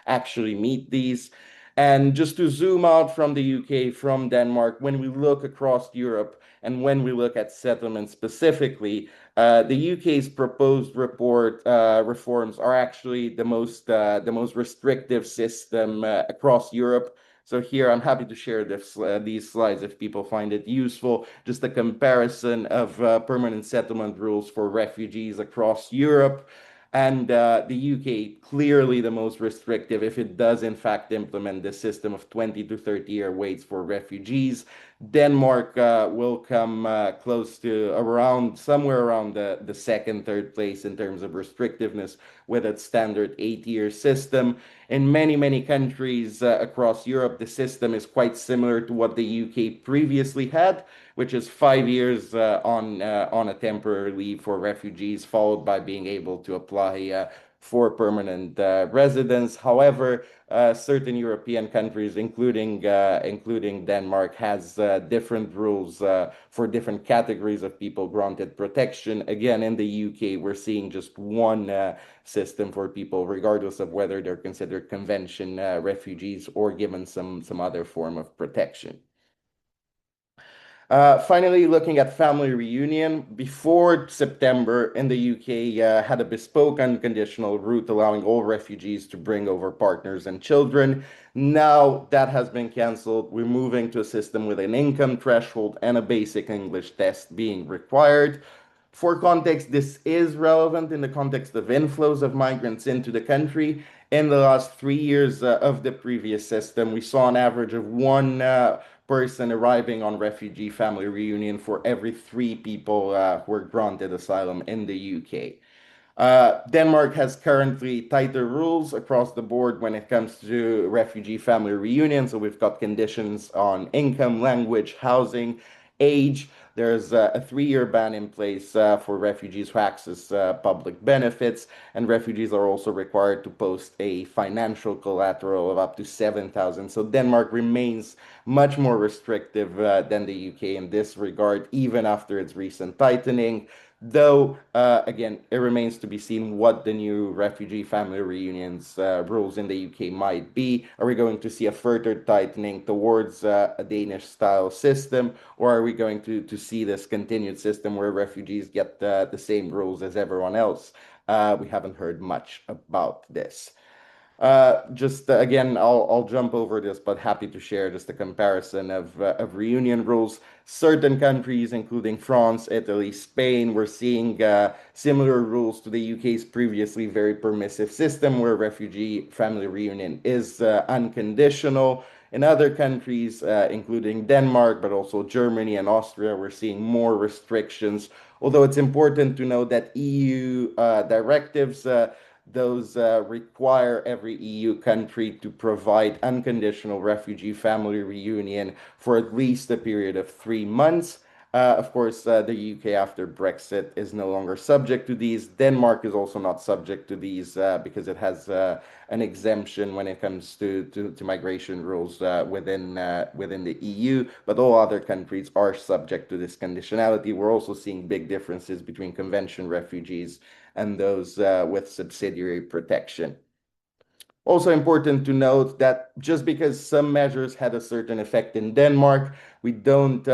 actually meet these. And just to zoom out from the UK, from Denmark, when we look across Europe and when we look at settlement specifically, the UK's proposed reforms are actually the most restrictive system across Europe. So here I'm happy to share these slides if people find it useful. Just a comparison of permanent settlement rules for refugees across Europe. And the UK, clearly the most restrictive, if it does in fact implement the system of 20 to 30-year waits for refugees. Denmark will come close to somewhere around the second, third place in terms of restrictiveness with its standard 8-year system. In many countries across Europe, the system is quite similar to what the UK previously had, which is 5 years on a temporary leave for refugees, followed by being able to apply for permanent residence. However, certain European countries, including Denmark, has different rules for different categories of people granted protection. Again, in the UK, we're seeing just one system for people, regardless of whether they're considered convention refugees or given some other form of protection. Finally, looking at family reunion, before September in the UK had a bespoke unconditional route allowing all refugees to bring over partners and children. Now that has been cancelled. We're moving to a system with an income threshold and a basic English test being required. For context, this is relevant in the context of inflows of migrants into the country. In the last 3 years of the previous system, we saw an average of one person arriving on refugee family reunion for every 3 people who were granted asylum in the UK. Denmark has currently tighter rules across the board when it comes to refugee family reunion. So we've got conditions on income, language, housing, age. There's a 3-year ban in place for refugees who access public benefits, and refugees are also required to post a financial collateral of up to 7,000. So Denmark remains much more restrictive than the UK in this regard, even after its recent tightening. Though, again, it remains to be seen what the new refugee family reunions rules in the UK might be. Are we going to see a further tightening towards a Danish-style system, or are we going to see this continued system where refugees get the same rules as everyone else? We haven't heard much about this. Again, I'll jump over this, but happy to share just a comparison of reunion rules. Certain countries, including France, Italy, Spain, we're seeing similar rules to the UK's previously very permissive system, where refugee family reunion is unconditional. In other countries, including Denmark, but also Germany and Austria, we're seeing more restrictions. Although it's important to note that EU directives those require every EU country to provide unconditional refugee family reunion for at least a period of 3 months. Of course, the UK after Brexit is no longer subject to these. Denmark is also not subject to these because it has an exemption when it comes to migration rules within the EU, but all other countries are subject to this conditionality. We're also seeing big differences between convention refugees and those with subsidiary protection. Also important to note that just because some measures had a certain effect in Denmark, we shouldn't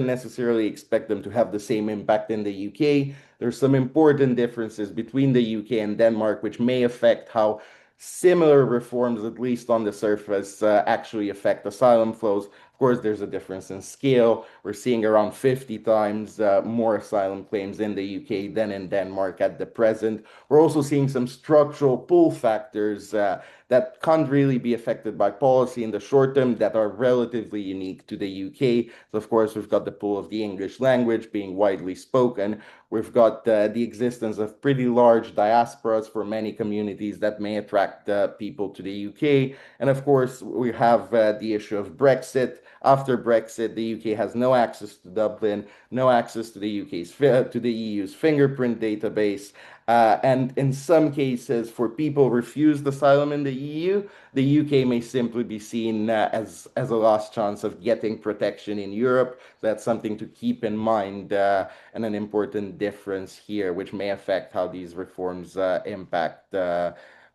necessarily expect them to have the same impact in the UK. There's some important differences between the UK and Denmark, which may affect how similar reforms, at least on the surface, actually affect asylum flows. Of course, there's a difference in scale. We're seeing around 50 times more asylum claims in the UK than in Denmark at the present. We're also seeing some structural pull factors that can't really be affected by policy in the short term that are relatively unique to the UK. So, of course, we've got the pull of the English language being widely spoken. We've got the existence of pretty large diasporas for many communities that may attract people to the UK. And of course, we have the issue of Brexit. After Brexit, the UK has no access to Dublin, no access to the EU's fingerprint database. And in some cases, for people refused asylum in the EU, the UK may simply be seen as a last chance of getting protection in Europe. That's something to keep in mind and an important difference here, which may affect how these reforms impact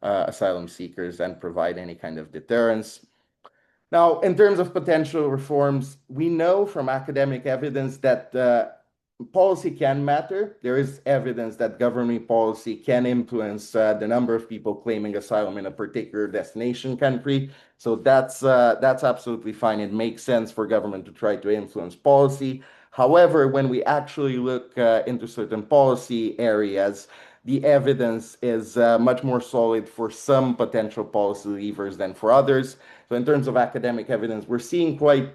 asylum seekers and provide any kind of deterrence. Now, in terms of potential reforms, we know from academic evidence that policy can matter. There is evidence that government policy can influence the number of people claiming asylum in a particular destination country. So that's absolutely fine. It makes sense for government to try to influence policy. However, when we actually look into certain policy areas, the evidence is much more solid for some potential policy levers than for others. So in terms of academic evidence, we're seeing quite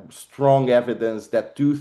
strong evidence that two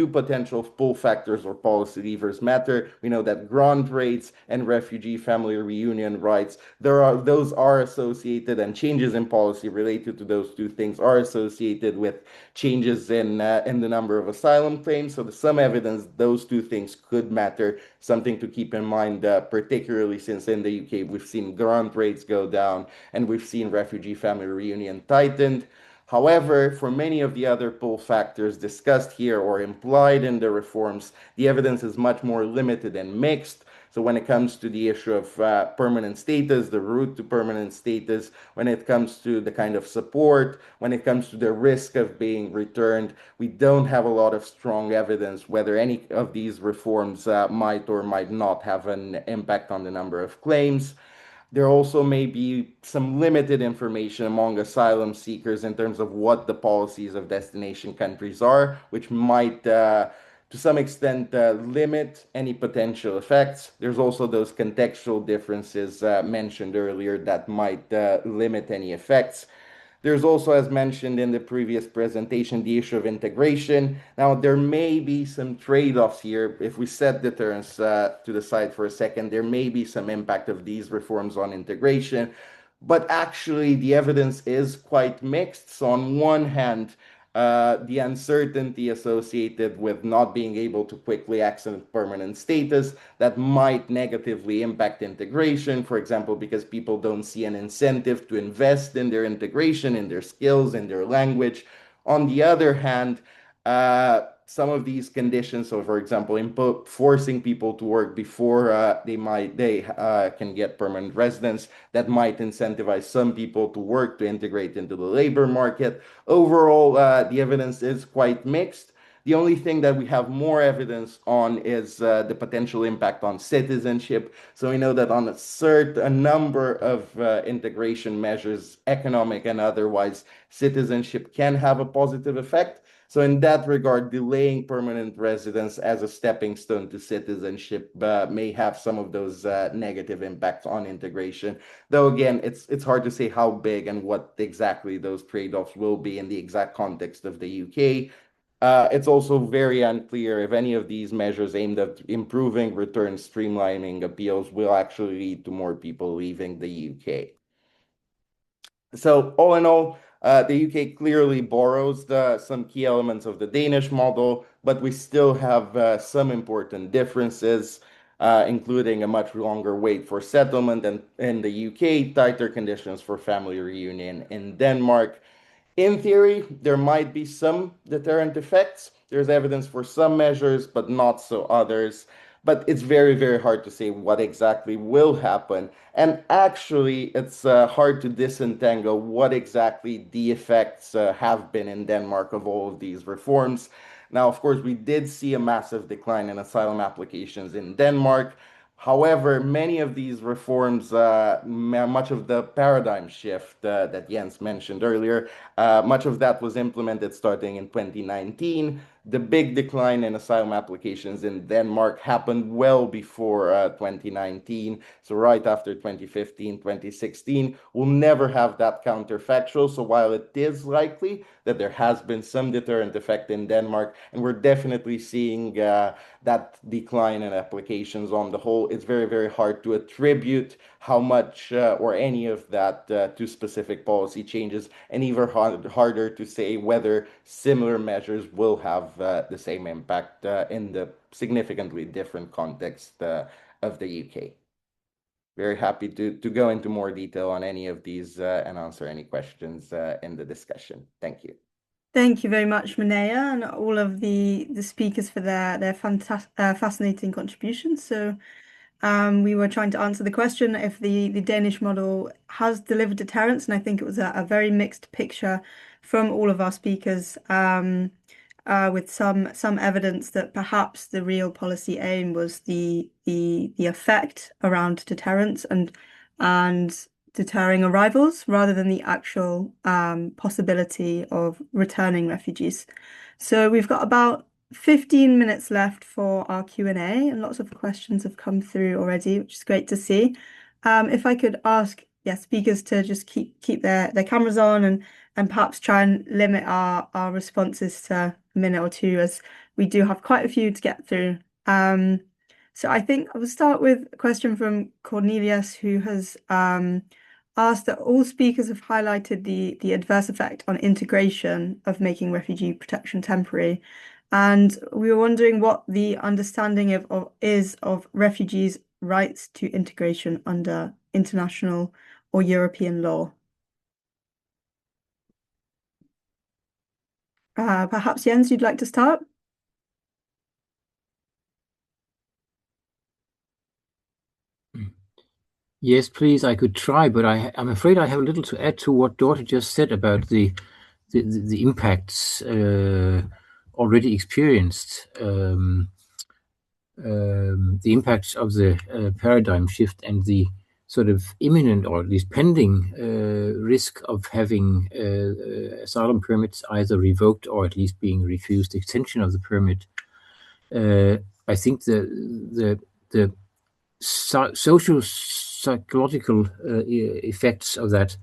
potential pull factors or policy levers matter. We know that grant rates and refugee family reunion rights, those are associated, and changes in policy related to those two things are associated with changes in the number of asylum claims. So there's some evidence those two things could matter, something to keep in mind, particularly since in the UK we've seen grant rates go down and we've seen refugee family reunion tightened. However, for many of the other pull factors discussed here or implied in the reforms, the evidence is much more limited and mixed. So when it comes to the issue of permanent status, the route to permanent status, when it comes to the kind of support, when it comes to the risk of being returned, we don't have a lot of strong evidence whether any of these reforms might or might not have an impact on the number of claims. There also may be some limited information among asylum seekers in terms of what the policies of destination countries are, which might, to some extent, limit any potential effects. There's also those contextual differences mentioned earlier that might limit any effects. There's also, as mentioned in the previous presentation, the issue of integration. Now, there may be some trade-offs here. If we set deterrence to the side for a second, there may be some impact of these reforms on integration. But actually, the evidence is quite mixed. So on one hand, the uncertainty associated with not being able to quickly access permanent status that might negatively impact integration, for example, because people don't see an incentive to invest in their integration, in their skills, in their language. On the other hand, some of these conditions, so for example, forcing people to work before they can get permanent residence, that might incentivize some people to work to integrate into the labor market. Overall, the evidence is quite mixed. The only thing that we have more evidence on is the potential impact on citizenship. So we know that on a number of integration measures, economic and otherwise, citizenship can have a positive effect. So in that regard, delaying permanent residence as a stepping stone to citizenship may have some of those negative impacts on integration. Though again, it's hard to say how big and what exactly those trade-offs will be in the exact context of the UK. It's also very unclear if any of these measures aimed at improving return streamlining appeals will actually lead to more people leaving the UK. So all in all, the UK clearly borrows some key elements of the Danish model, but we still have some important differences, including a much longer wait for settlement in the UK, tighter conditions for family reunion in Denmark. In theory, there might be some deterrent effects. There's evidence for some measures, but not so others. But it's very, very hard to say what exactly will happen. And actually, it's hard to disentangle what exactly the effects have been in Denmark of all of these reforms. Now, of course, we did see a massive decline in asylum applications in Denmark. However, many of these reforms, much of the paradigm shift that Jens mentioned earlier, much of that was implemented starting in 2019. The big decline in asylum applications in Denmark happened well before 2019, so right after 2015, 2016. We'll never have that counterfactual, so while it is likely that there has been some deterrent effect in Denmark, and we're definitely seeing that decline in applications on the whole, it's very, very hard to attribute how much or any of that to specific policy changes, and even harder to say whether similar measures will have the same impact in the significantly different context of the UK. Very happy to go into more detail on any of these and answer any questions in the discussion. Thank you. Thank you very much, Mihnea, and all of the speakers for their fascinating contributions. So we were trying to answer the question if the Danish model has delivered deterrence, and I think it was a very mixed picture from all of our speakers, with some evidence that perhaps the real policy aim was the effect around deterrence and deterring arrivals rather than the actual possibility of returning refugees. So we've got about 15 minutes left for our Q&A, and lots of questions have come through already, which is great to see. If I could ask speakers to just keep their cameras on and perhaps try and limit our responses to a minute or two, as we do have quite a few to get through. So I think I will start with a question from Cornelius, who has asked that all speakers have highlighted the adverse effect on integration of making refugee protection temporary. And we were wondering what the understanding of refugees' rights to integration under international or European law. Perhaps Jens, you'd like to start? Yes, please, I could try, but I'm afraid I have a little to add to what Dorte just said about the impacts already experienced, the impacts of the paradigm shift and the sort of imminent or at least pending risk of having asylum permits either revoked or at least being refused extension of the permit. I think the social psychological effects of that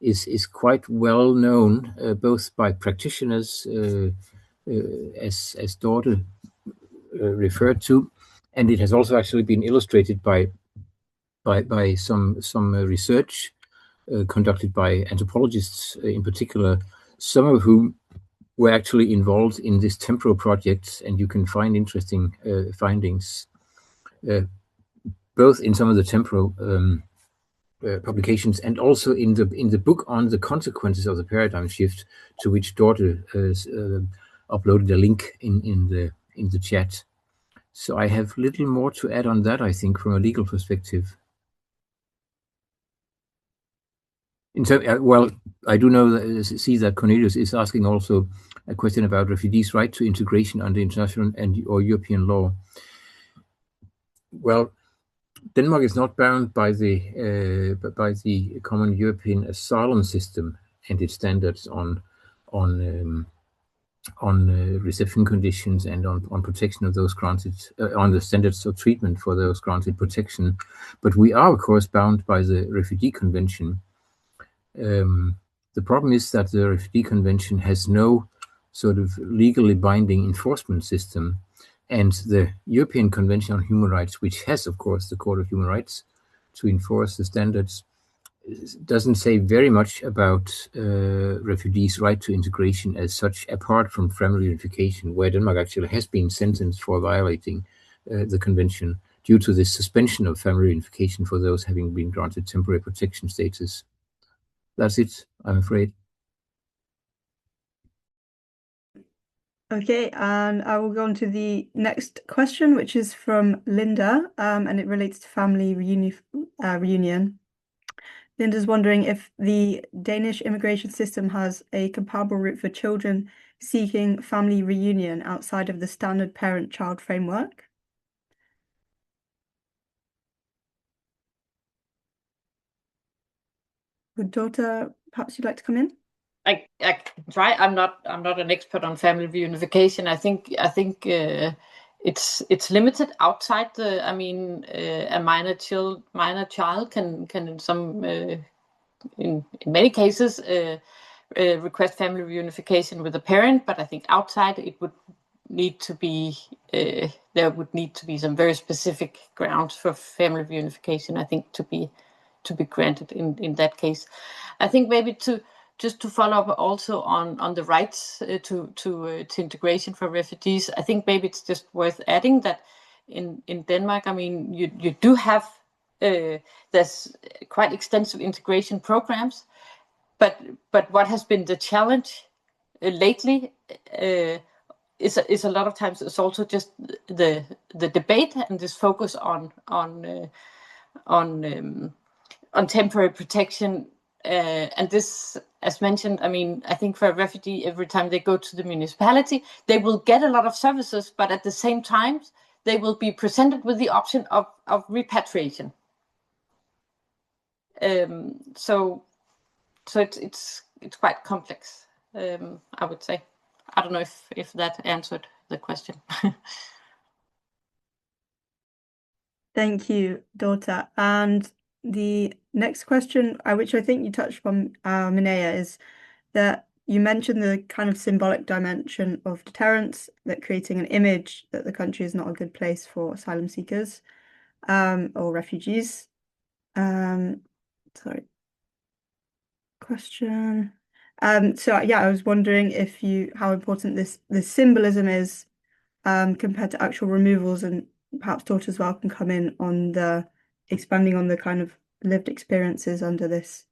is quite well known, both by practitioners, as Dorte referred to, and it has also actually been illustrated by some research conducted by anthropologists in particular, some of whom were actually involved in this temporal project, and you can find interesting findings, both in some of the temporal publications and also in the book on the consequences of the paradigm shift, to which Dorte uploaded a link in the chat. So I have little more to add on that, I think, from a legal perspective. Well, I do know see that Cornelius is asking also a question about refugees' right to integration under international or European law. Well, Denmark is not bound by the common European asylum system and its standards on reception conditions and on protection of those granted, on the standards of treatment for those granted protection. But we are, of course, bound by the Refugee Convention. The problem is that the Refugee Convention has no sort of legally binding enforcement system, and the European Convention on Human Rights, which has, of course, the Court of Human Rights to enforce the standards, doesn't say very much about refugees' right to integration as such, apart from family reunification, where Denmark actually has been sentenced for violating the convention due to the suspension of family reunification for those having been granted temporary protection status. That's it, I'm afraid. Okay, and I will go on to the next question, which is from Linda, and it relates to family reunion. Linda's wondering if the Danish immigration system has a comparable route for children seeking family reunion outside of the standard parent-child framework. Would Dorte, perhaps you'd like to come in? I can try. I'm not an expert on family reunification. I think it's limited outside the. I mean, a minor child can in some in many cases request family reunification with a parent, but I think outside it would need to be there would need to be some very specific grounds for family reunification, I think, to be granted in that case. I think maybe to follow up also on the rights to integration for refugees, I think maybe it's just worth adding that in Denmark, I mean, you do have there's quite extensive integration programs, but what has been the challenge lately is a lot of times it's also just the debate and this focus on temporary protection. And this, as mentioned, I mean, I think for a refugee, every time they go to the municipality, they will get a lot of services, but at the same time, they will be presented with the option of repatriation. So it's quite complex, I would say. I don't know if that answered the question. Thank you, Dorte. And the next question, which I think you touched on, Mihnea, is that you mentioned the kind of symbolic dimension of deterrence, that creating an image that the country is not a good place for asylum seekers or refugees. Sorry. Question. So yeah, I was wondering how important this symbolism is compared to actual removals, and perhaps Dorte as well can come in on expanding on the kind of lived experiences under this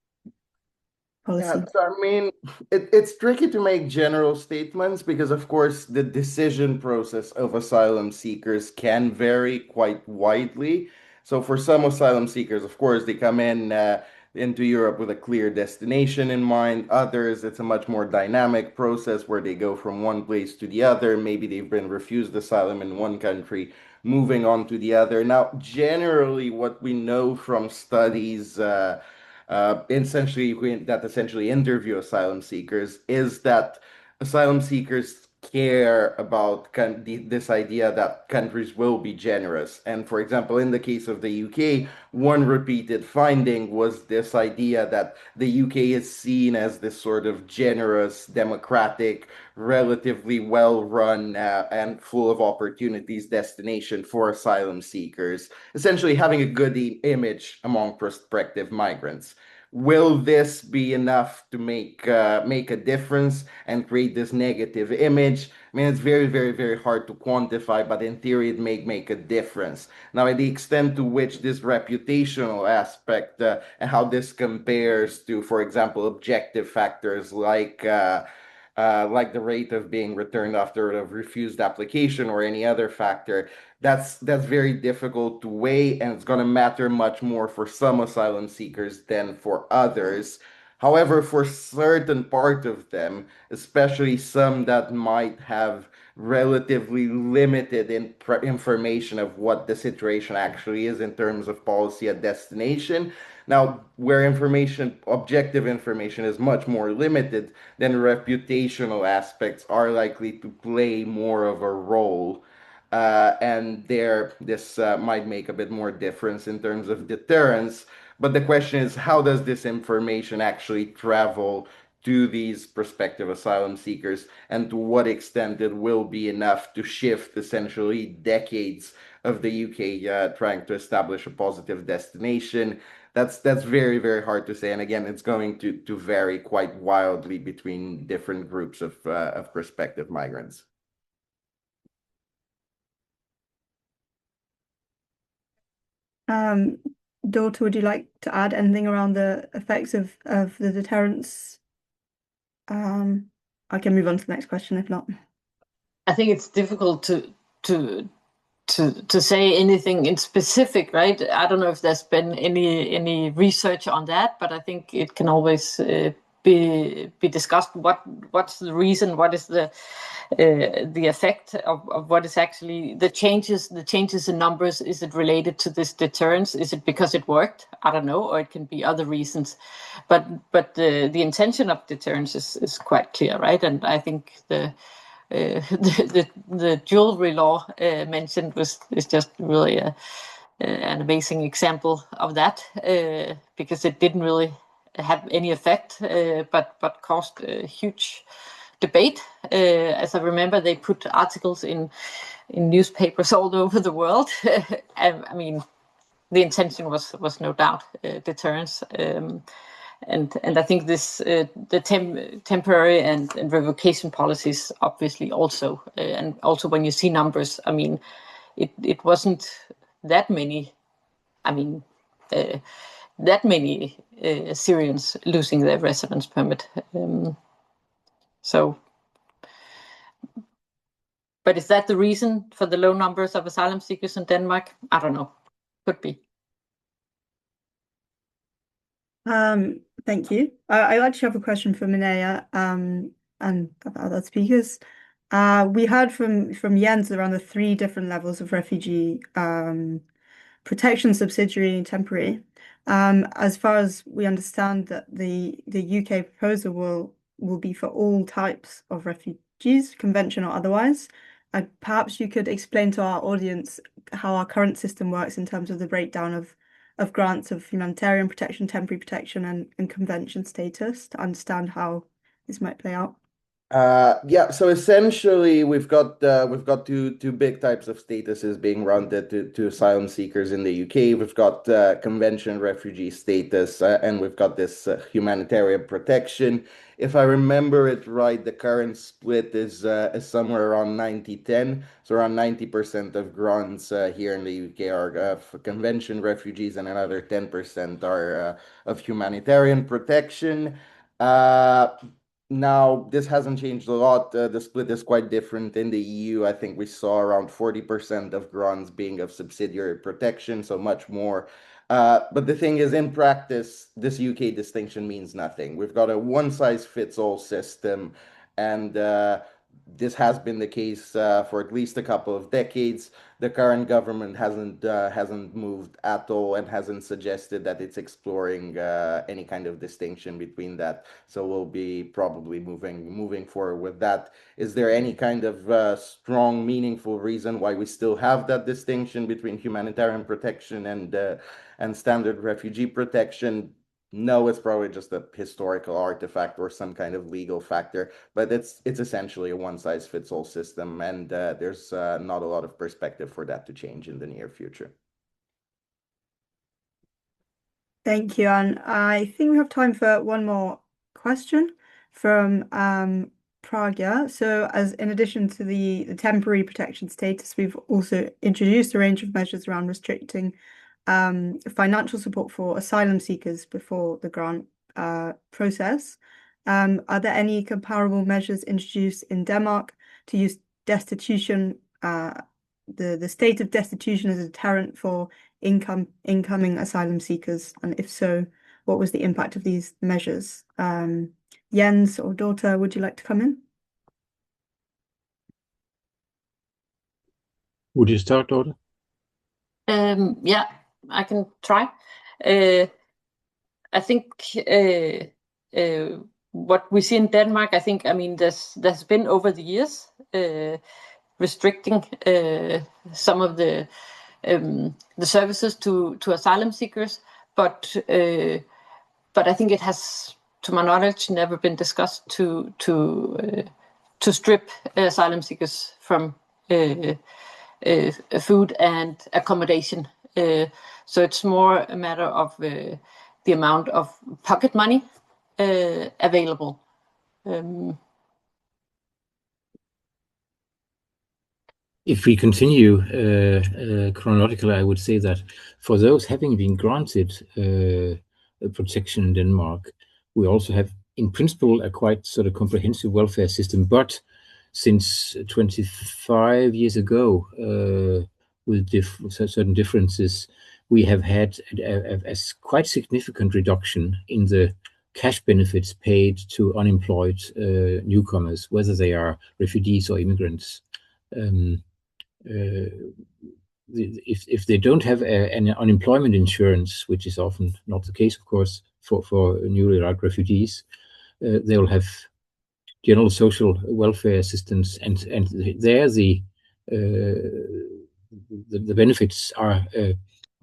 policy. Yeah, so I mean, it's tricky to make general statements because, of course, the decision process of asylum seekers can vary quite widely. So for some asylum seekers, of course, they come into Europe with a clear destination in mind. Others, it's a much more dynamic process where they go from one place to the other. Maybe they've been refused asylum in one country, moving on to the other. Now, generally, what we know from studies essentially interview asylum seekers is that asylum seekers care about this idea that countries will be generous. And for example, in the case of the UK, one repeated finding was this idea that the UK is seen as this sort of generous, democratic, relatively well-run and full of opportunities destination for asylum seekers, essentially having a good image among prospective migrants. will this be enough to make a difference and create this negative image? I mean, it's very, very, very hard to quantify, but in theory, it may make a difference. Now, the extent to which this reputational aspect and how this compares to, for example, objective factors like the rate of being returned after a refused application or any other factor, that's very difficult to weigh, and it's going to matter much more for some asylum seekers than for others. However, for certain part of them, especially some that might have relatively limited information of what the situation actually is in terms of policy at destination. Now, where objective information is much more limited, then reputational aspects are likely to play more of a role. And this might make a bit more difference in terms of deterrence. But the question is, how does this information actually travel to these prospective asylum seekers, and to what extent it will be enough to shift essentially decades of the UK trying to establish a positive destination? That's very, very hard to say. And again, it's going to vary quite wildly between different groups of prospective migrants. Dorte, would you like to add anything around the effects of the deterrence? I can move on to the next question if not. I think it's difficult to say anything in specific, right? I don't know if there's been any research on that, but I think it can always be discussed. What's the reason? What is the effect of what is actually the changes in numbers? Is it related to this deterrence? Is it because it worked? I don't know, or it can be other reasons. But the intention of deterrence is quite clear, right? And I think the jewelry law mentioned is just really an amazing example of that, because it didn't really have any effect, but caused a huge debate. As I remember, they put articles in newspapers all over the world. I mean, the intention was no doubt deterrence. And I think this the temporary and revocation policies obviously also, and also when you see numbers, I mean, it wasn't that many. I mean, that many Syrians losing their residence permit. But is that the reason for the low numbers of asylum seekers in Denmark? I don't know. Could be. Thank you. I actually have a question for Mihnea and other speakers. We heard from Jens around the 3 different levels of refugee protection, subsidiary, and temporary. As far as we understand, that the UK proposal will be for all types of refugees, conventional or otherwise. Perhaps you could explain to our audience how our current system works in terms of the breakdown of grants of humanitarian protection, temporary protection, and convention status, to understand how this might play out. Yeah, so essentially we've got two big types of statuses being granted to asylum seekers in the UK. We've got convention refugee status, and we've got this humanitarian protection. If I remember it right, the current split is somewhere around 90-10. So around 90% of grants here in the UK are for convention refugees, and another 10% are of humanitarian protection. Now, this hasn't changed a lot. The split is quite different in the EU. I think we saw around 40% of grants being of subsidiary protection, so much more. But the thing is, in practice, this UK distinction means nothing. We've got a one-size-fits-all system, and this has been the case for at least a couple of decades. The current government hasn't moved at all, and hasn't suggested that it's exploring any kind of distinction between that. So we'll be probably moving forward with that. Is there any kind of strong, meaningful reason why we still have that distinction between humanitarian protection and standard refugee protection? No, it's probably just a historical artifact or some kind of legal factor, but it's essentially a one-size-fits-all system, and there's not a lot of perspective for that to change in the near future. Thank you, and I think we have time for one more question from Pragya. So, as in addition to the temporary protection status, we've also introduced a range of measures around restricting financial support for asylum seekers before the grant process. Are there any comparable measures introduced in Denmark to use destitution, the state of destitution as a deterrent for incoming asylum seekers? And if so, what was the impact of these measures? Jens or Dorte, would you like to come in? Would you start, Dorte? Yeah, I can try. I think what we see in Denmark, I mean, there's been over the years restricting some of the services to asylum seekers, but I think it has, to my knowledge, never been discussed to strip asylum seekers from food and accommodation. So it's more a matter of the amount of pocket money available. If we continue chronologically, I would say that for those having been granted protection in Denmark, we also have, in principle, a quite sort of comprehensive welfare system. But since 25 years ago, with certain differences, we have had a quite significant reduction in the cash benefits paid to unemployed newcomers, whether they are refugees or immigrants. If they don't have an unemployment insurance, which is often not the case, of course, for newly arrived refugees, they will have general social welfare assistance, and there the benefits are.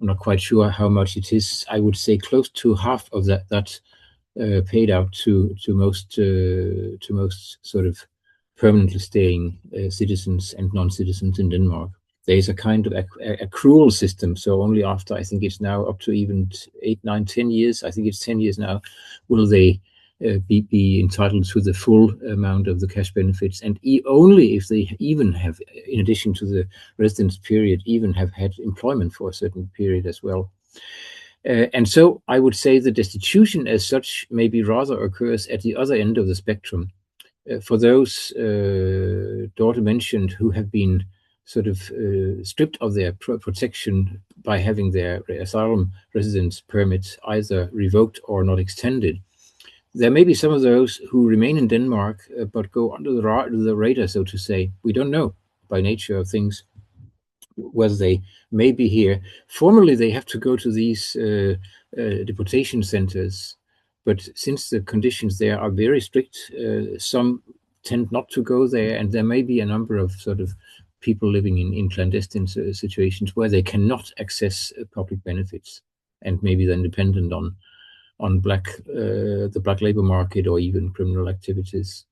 I'm not quite sure how much it is. I would say close to half of that paid out to most sort of permanently staying citizens and non-citizens in Denmark. There is a kind of accrual system, so only after, I think it's now up to even 8, 9, 10 years, I think it's 10 years now, will they be entitled to the full amount of the cash benefits, and only if they even have, in addition to the residence period, even have had employment for a certain period as well. And so I would say the destitution as such maybe rather occurs at the other end of the spectrum. For those Dorte mentioned who have been sort of stripped of their protection by having their asylum residence permit either revoked or not extended, there may be some of those who remain in Denmark but go under the radar, so to say. We don't know by nature of things whether they may be here. Formally, they have to go to these deportation centers, but since the conditions there are very strict, some tend not to go there, and there may be a number of sort of people living in clandestine situations where they cannot access public benefits, and maybe then dependent on the black labor market or even criminal activities.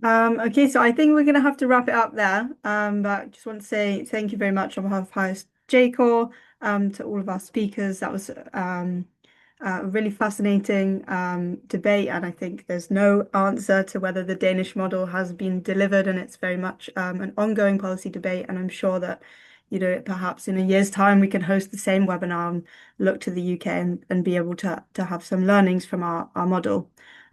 Okay, so I think we're going to have to wrap it up there. But I just want to say thank you very much on behalf of HIAS+JCORE to all of our speakers. That was a really fascinating debate, and I think there's no answer to whether the Danish model has been delivered, and it's very much an ongoing policy debate. And I'm sure that, you know, perhaps in a year's time we can host the same webinar and look to the UK and be able to have some learnings from our model.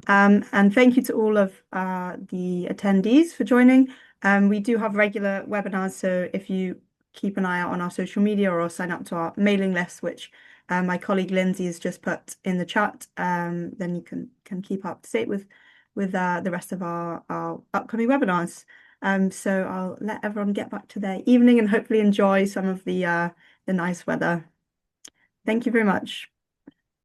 And thank you to all of the attendees for joining. We do have regular webinars, so if you keep an eye out on our social media or sign up to our mailing list, which my colleague Lindsay has just put in the chat, then you can keep up to date with the rest of our upcoming webinars. So I'll let everyone get back to their evening and hopefully enjoy some of the nice weather. Thank you very much.